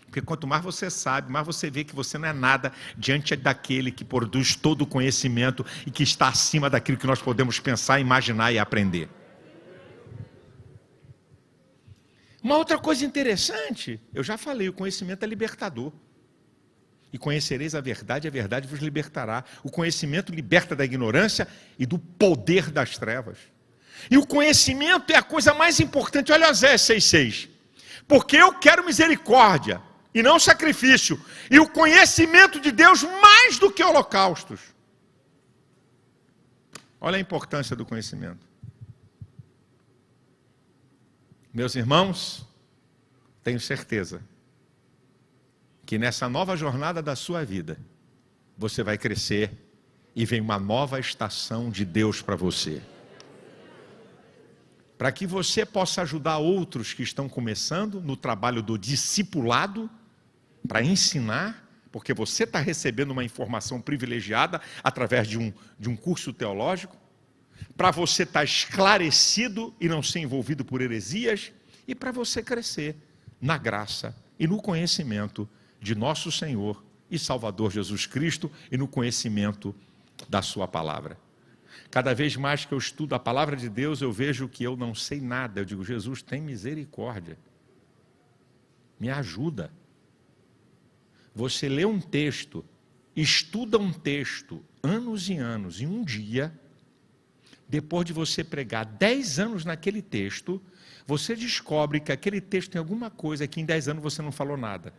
Porque quanto mais você sabe, mais você vê que você não é nada diante daquele que produz todo o conhecimento e que está acima daquilo que nós podemos pensar, imaginar e aprender. Uma outra coisa interessante, eu já falei, o conhecimento é libertador. E conhecereis a verdade vos libertará. O conhecimento liberta da ignorância e do poder das trevas. E o conhecimento é a coisa mais importante. Olha Oséias 6,6. Porque eu quero misericórdia e não sacrifício, e o conhecimento de Deus mais do que holocaustos. Olha a importância do conhecimento. Meus irmãos, tenho certeza que nessa nova jornada da sua vida, você vai crescer e vem uma nova estação de Deus para você. Para que você possa ajudar outros que estão começando no trabalho do discipulado, para ensinar, porque você está recebendo uma informação privilegiada através de um curso teológico, para você estar esclarecido e não ser envolvido por heresias, e para você crescer na graça e no conhecimento de nosso Senhor e Salvador Jesus Cristo e no conhecimento da sua palavra. Cada vez mais que eu estudo a palavra de Deus, eu vejo que eu não sei nada. Eu digo, Jesus, tem misericórdia. Me ajuda. Você lê um texto, estuda um texto, anos e anos, em um dia, depois de você pregar 10 anos naquele texto, você descobre que aquele texto tem alguma coisa que em 10 anos você não falou nada.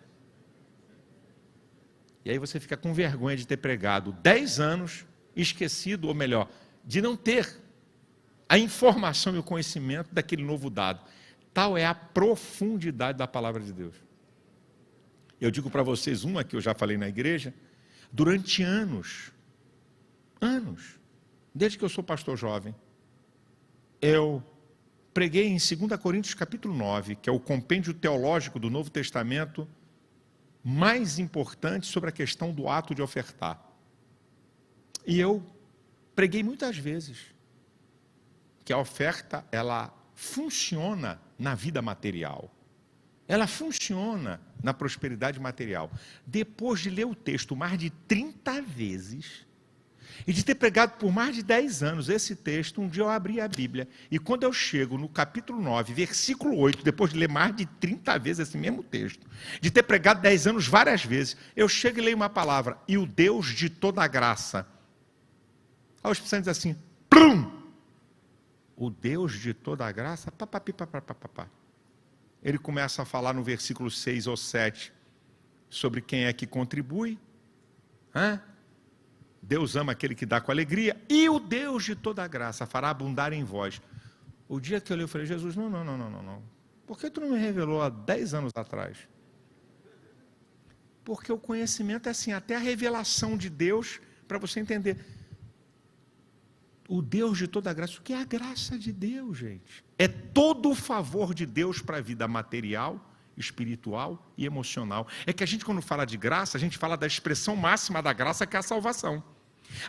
E aí você fica com vergonha de ter pregado 10 anos, esquecido, ou melhor, de não ter a informação e o conhecimento daquele novo dado. Tal é a profundidade da palavra de Deus. Eu digo para vocês uma que eu já falei na igreja, durante anos, desde que eu sou pastor jovem, eu preguei em 2 Coríntios capítulo 9, que é o compêndio teológico do Novo Testamento, mais importante sobre a questão do ato de ofertar. E eu preguei muitas vezes que a oferta, ela funciona na vida material. Ela funciona na prosperidade material. Depois de ler o texto mais de 30 vezes, e de ter pregado por mais de 10 anos esse texto, um dia eu abri a Bíblia, e quando eu chego no capítulo 9, versículo 8, depois de ler mais de 30 vezes esse mesmo texto, de ter pregado 10 anos várias vezes, eu chego e leio uma palavra, e o Deus de toda a graça. Aí o Espírito Santo diz assim, plum! O Deus de toda a graça, papapá. Ele começa a falar no versículo 6 ou 7, sobre quem é que contribui, Deus ama aquele que dá com alegria, e o Deus de toda a graça fará abundar em vós. O dia que eu li, eu falei, Jesus, não. Por que tu não me revelou há 10 anos atrás? Porque o conhecimento é assim, até a revelação de Deus, para você entender. O Deus de toda a graça, o que é a graça de Deus, gente? É todo o favor de Deus para a vida material, espiritual e emocional. É que a gente, quando fala de graça, a gente fala da expressão máxima da graça, que é a salvação.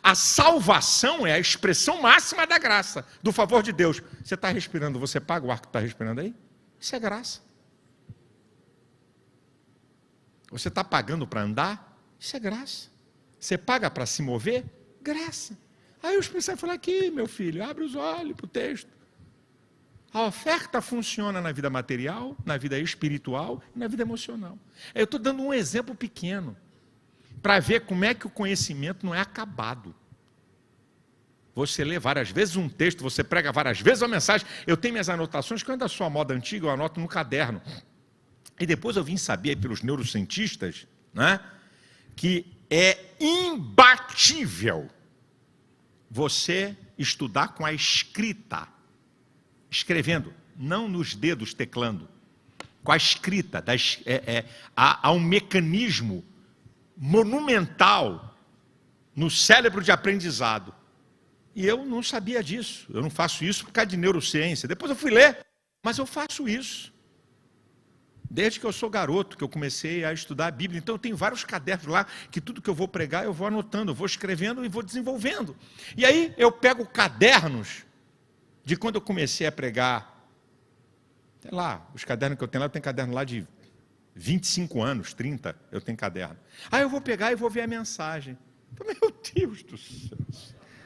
A salvação é a expressão máxima da graça, do favor de Deus. Você está respirando, você paga o ar que está respirando aí? Isso é graça. Você está pagando para andar? Isso é graça. Você paga para se mover? Graça. Aí o Espírito Santo fala aqui, meu filho, abre os olhos para o texto. A oferta funciona na vida material, na vida espiritual e na vida emocional. Eu estou dando um exemplo pequeno, para ver como é que o conhecimento não é acabado. Você lê várias vezes um texto, você prega várias vezes uma mensagem. Eu tenho minhas anotações, que eu ainda sou a moda antiga, eu anoto no caderno. E depois eu vim saber pelos neurocientistas, que é imbatível você estudar com a escrita, escrevendo, não nos dedos teclando, com a escrita. Há um mecanismo monumental no cérebro de aprendizado. E eu não sabia disso. Eu não faço isso por causa de neurociência. Depois eu fui ler, mas eu faço isso. Desde que eu sou garoto, que eu comecei a estudar a Bíblia. Então eu tenho vários cadernos lá, que tudo que eu vou pregar, eu vou anotando, eu vou escrevendo e vou desenvolvendo. E aí eu pego cadernos de quando eu comecei a pregar. Sei lá, os cadernos que eu tenho lá, eu tenho caderno lá de 25 anos, 30, eu tenho caderno. Aí eu vou pegar e vou ver a mensagem. Meu Deus do céu.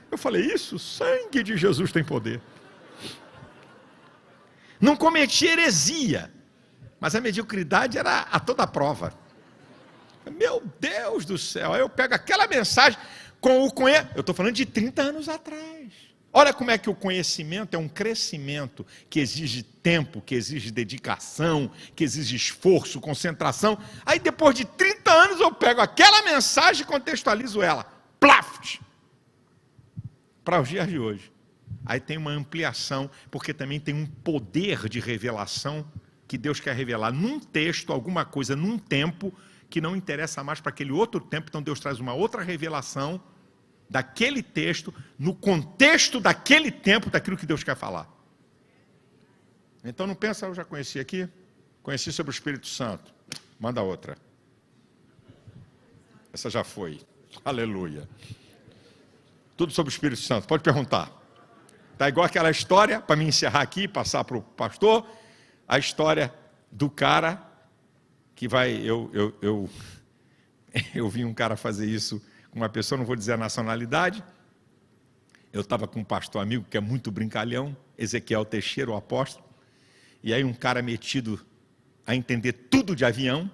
Eu falei, isso, o sangue de Jesus tem poder. Não cometi heresia, mas a mediocridade era a toda prova. Meu Deus do céu, aí eu pego aquela mensagem com o conhecimento. Eu estou falando de 30 anos atrás. Olha como é que o conhecimento é um crescimento que exige tempo, que exige dedicação, que exige esforço, concentração. Aí depois de 30 anos eu pego aquela mensagem e contextualizo ela. Plaft! Para os dias de hoje. Aí tem uma ampliação, porque também tem um poder de revelação que Deus quer revelar num texto, alguma coisa, num tempo, que não interessa mais para aquele outro tempo. Então Deus traz uma outra revelação daquele texto, no contexto daquele tempo, daquilo que Deus quer falar. Então não pensa, eu já conheci aqui, conheci sobre o Espírito Santo. Manda outra. Essa já foi. Aleluia. Tudo sobre o Espírito Santo, pode perguntar. Tá igual aquela história, para me encerrar aqui, passar para o pastor, a história do cara que vai... Eu vi um cara fazer isso com uma pessoa, não vou dizer a nacionalidade. Eu estava com um pastor amigo que é muito brincalhão, Ezequiel Teixeira, o apóstolo. E aí um cara metido a entender tudo de avião.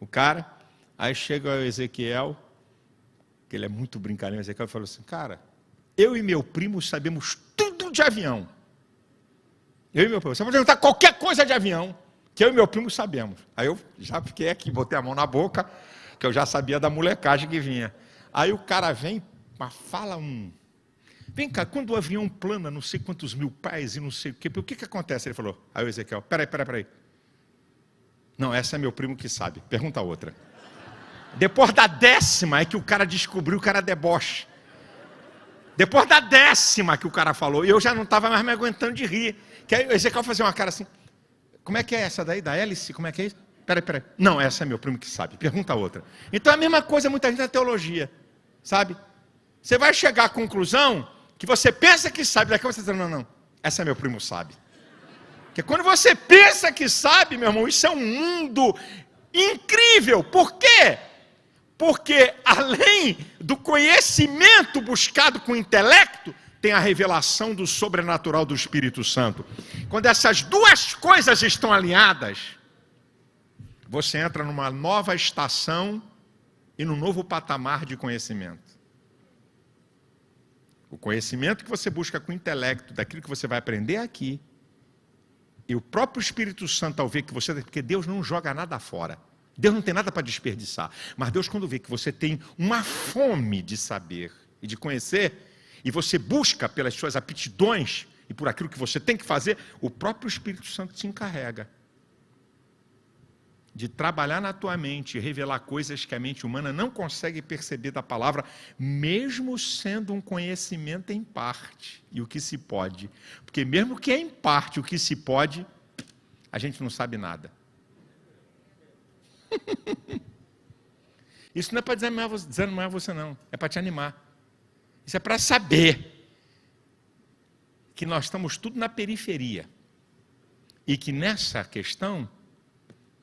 O cara, aí chega o Ezequiel, que ele é muito brincalhão, Ezequiel falou assim, cara, eu e meu primo sabemos tudo de avião. Eu e meu primo, você pode perguntar qualquer coisa de avião, que eu e meu primo sabemos. Aí eu já fiquei aqui, botei a mão na boca, que eu já sabia da molecagem que vinha. Aí o cara vem, mas fala Vem cá, quando o avião plana não sei quantos mil pés e não sei o que acontece? Ele falou, aí o Ezequiel, peraí. Não, essa é meu primo que sabe, pergunta a outra. Depois da 10ª é que o cara descobriu que era deboche. Depois da 10ª que o cara falou, eu já não estava mais me aguentando de rir. Que aí o Ezequiel fazia uma cara assim, como é que é essa daí, da hélice, como é que é isso? Peraí. Não, essa é meu primo que sabe, pergunta a outra. Então é a mesma coisa muita gente na teologia, sabe? Você vai chegar à conclusão que você pensa que sabe, daqui você está dizendo, não, essa é meu primo sabe. Porque quando você pensa que sabe, meu irmão, isso é um mundo incrível. Por quê? Porque além do conhecimento buscado com o intelecto, tem a revelação do sobrenatural do Espírito Santo. Quando essas duas coisas estão alinhadas, você entra numa nova estação e num novo patamar de conhecimento. O conhecimento que você busca com o intelecto, daquilo que você vai aprender aqui, e o próprio Espírito Santo ao ver que você... Porque Deus não joga nada fora. Deus não tem nada para desperdiçar. Mas Deus, quando vê que você tem uma fome de saber e de conhecer, e você busca pelas suas aptidões e por aquilo que você tem que fazer, o próprio Espírito Santo te encarrega de trabalhar na tua mente e revelar coisas que a mente humana não consegue perceber da palavra, mesmo sendo um conhecimento em parte, e o que se pode. Porque mesmo que é em parte o que se pode, a gente não sabe nada. Isso não é para desanimar você não, é para te animar. Isso é para saber que nós estamos tudo na periferia. E que nessa questão,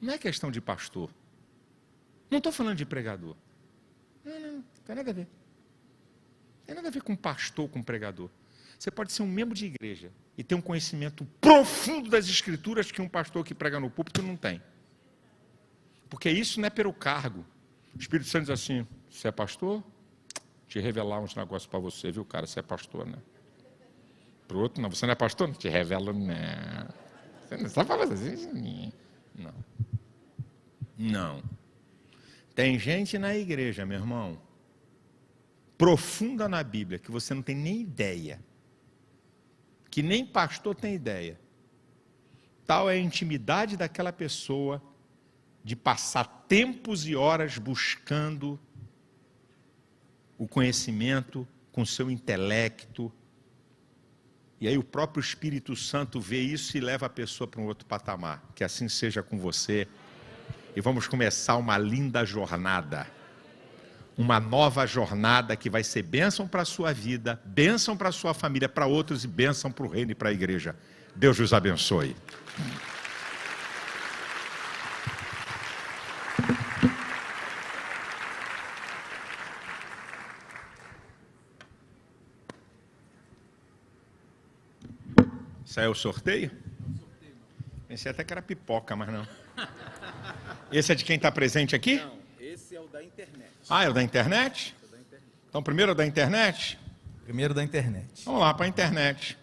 não é questão de pastor. Não estou falando de pregador. Não tem nada a ver. Não tem nada a ver com pastor, com pregador. Você pode ser um membro de igreja e ter um conhecimento profundo das Escrituras que um pastor que prega no púlpito não tem. Porque isso não é pelo cargo. O Espírito Santo diz assim, você é pastor? Te revelar uns negócios para você, viu, cara? Você é pastor, né? Para o outro, não, você não é pastor? Não te revela, não. Você não sabe fazer assim. Não. Tem gente na igreja, meu irmão, profunda na Bíblia, que você não tem nem ideia. Que nem pastor tem ideia. Tal é a intimidade daquela pessoa de passar tempos e horas buscando o conhecimento com seu intelecto. E aí o próprio Espírito Santo vê isso e leva a pessoa para um outro patamar. Que assim seja com você. E vamos começar uma linda jornada. Uma nova jornada que vai ser bênção para a sua vida, bênção para a sua família, para outros e bênção para o reino e para a igreja. Deus os abençoe. Saiu o sorteio? Pensei até que era pipoca, mas não. Esse é de quem está presente aqui? Não, esse é o da internet. Ah, é o da internet? Então, primeiro é o da internet? Primeiro da internet. Vamos lá, para a internet.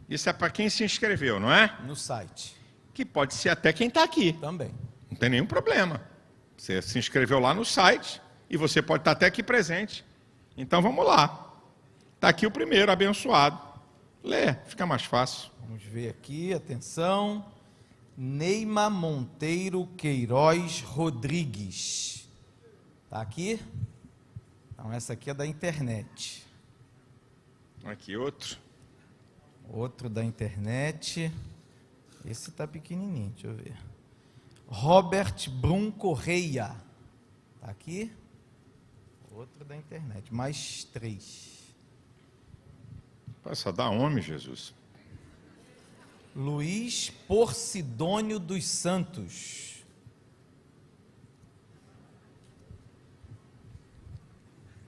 Isso é para quem se inscreveu, não é? No site. Que pode ser até quem está aqui. Também. Não tem nenhum problema. Você se inscreveu lá no site e você pode estar até aqui presente. Então, vamos lá. Está aqui o primeiro, abençoado. Lê, fica mais fácil. Vamos ver aqui, atenção. Neima Monteiro Queiroz Rodrigues. Tá aqui? Então, essa aqui é da internet. Aqui outro. Outro da internet. Esse tá pequenininho, deixa eu ver. Robert Brum Correia. Tá aqui? Outro da internet. Mais 3. Só dá homem, Jesus. Luiz Porcidônio dos Santos.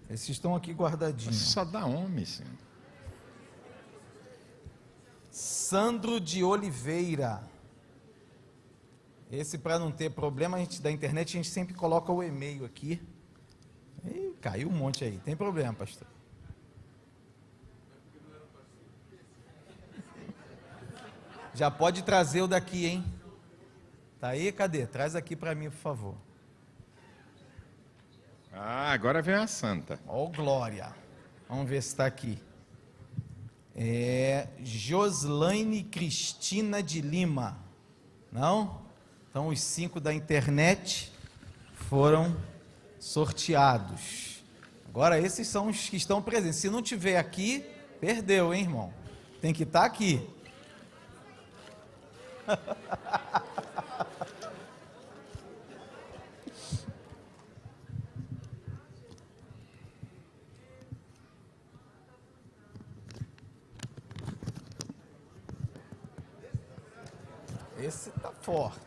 Esses estão aqui guardadinhos. Só dá homem, sim. Sandro de Oliveira. Esse, para não ter problema, a gente da internet, a gente sempre coloca o e-mail aqui. Ih, caiu um monte aí. Tem problema, pastor. Já pode trazer o daqui, hein? Tá aí? Cadê? Traz aqui para mim, por favor. Ah, agora vem a santa. Ó, glória. Vamos ver se está aqui. Joslaine Cristina de Lima. Não? Então, os 5 da internet foram sorteados. Agora, esses são os que estão presentes. Se não tiver aqui, perdeu, hein, irmão? Tem que estar aqui. Esse tá forte.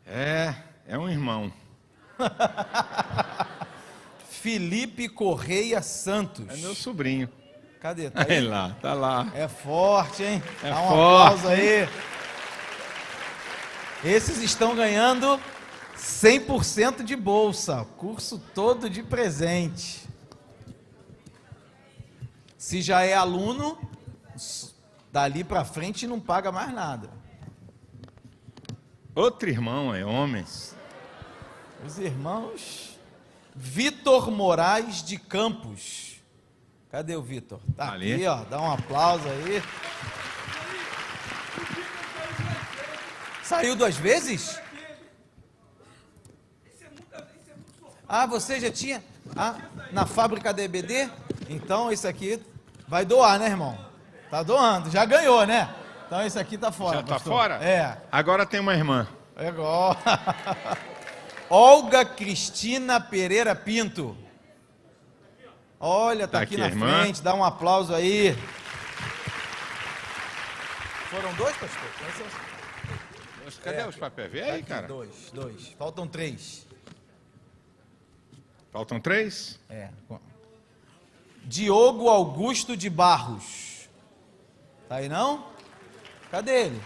É um irmão. Felipe Correia Santos. É meu sobrinho. Cadê? Tá aí? Lá, tá lá. É forte, hein? É Dá um forte. aplauso aí. Esses estão ganhando 100% de bolsa. Curso todo de presente. Se já é aluno, dali para frente não paga mais nada. Outro irmão, é homem. Os irmãos Vitor Moraes de Campos. Cadê o Vitor? Tá Ali. aqui, ó. Dá um aplauso aí. Saiu 2 vezes? Ah, você já tinha? Ah, na fábrica da EBD? Então esse aqui vai doar, né, irmão? Tá doando, já ganhou, né? Então esse aqui tá fora. Já tá pastor. fora? É. Agora tem uma irmã. É igual. Olga Cristina Pereira Pinto. Olha, tá aqui na frente, dá um aplauso aí. Foram 2, pastor? Cadê os papéis? Vê aí, cara. 2. Faltam 3. Faltam 3? É. Diogo Augusto de Barros. Tá aí não? Cadê ele?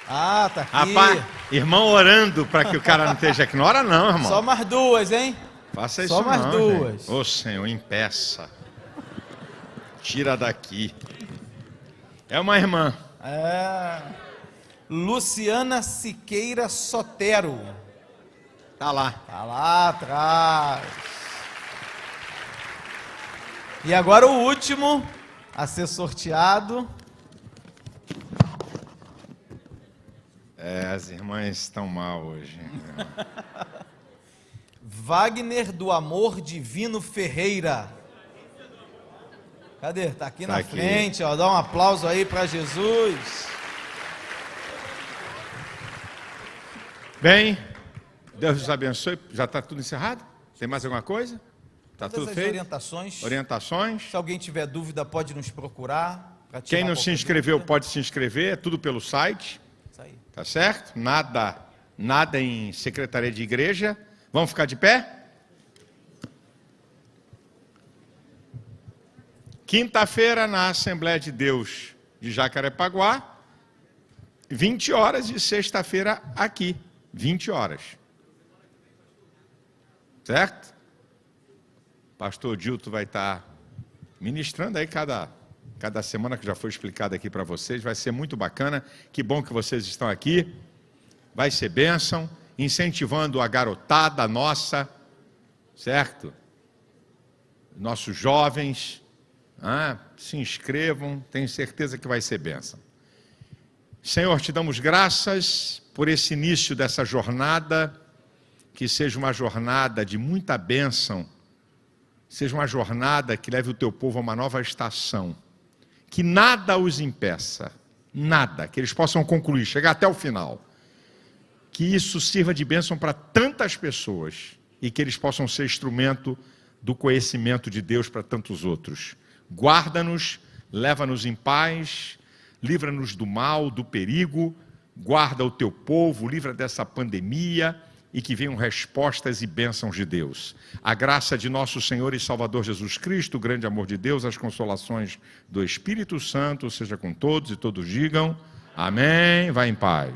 Ah, tá aqui. Rapaz, irmão orando para que o cara não esteja aqui. Não ora não, irmão. Só mais 2, hein? Faça isso Só mais não, 2. Ô Senhor, impeça. Tira daqui. É uma irmã. É. Luciana Siqueira Sotero. Tá lá. Tá lá atrás. E agora o último a ser sorteado. As irmãs estão mal hoje. Wagner do Amor Divino Ferreira. Cadê? Tá aqui na frente, ó. Dá um aplauso aí para Jesus. Bem, Deus os abençoe. Já está tudo encerrado? Tem mais alguma coisa? Está tudo feito? Orientações. Se alguém tiver dúvida, pode nos procurar. Quem não se inscreveu, pode se inscrever. É tudo pelo site. Isso aí. Tá certo? Nada em secretaria de igreja. Vamos ficar de pé? Quinta-feira, na Assembleia de Deus de Jacarepaguá, 20 horas, e sexta-feira aqui, 20 horas. Certo? Pastor Dilto vai estar ministrando aí cada semana, que já foi explicado aqui para vocês. Vai ser muito bacana. Que bom que vocês estão aqui. Vai ser bênção, incentivando a garotada nossa, certo? Nossos jovens, se inscrevam, tenho certeza que vai ser bênção. Senhor, te damos graças por esse início dessa jornada, que seja uma jornada de muita bênção, seja uma jornada que leve o teu povo a uma nova estação, que nada os impeça, nada, que eles possam concluir, chegar até o final, que isso sirva de bênção para tantas pessoas e que eles possam ser instrumento do conhecimento de Deus para tantos outros. Guarda-nos, leva-nos em paz, livra-nos do mal, do perigo, guarda o teu povo, livra dessa pandemia e que venham respostas e bênçãos de Deus. A graça de nosso Senhor e Salvador Jesus Cristo, o grande amor de Deus, as consolações do Espírito Santo, seja com todos e todos digam amém. Vá em paz.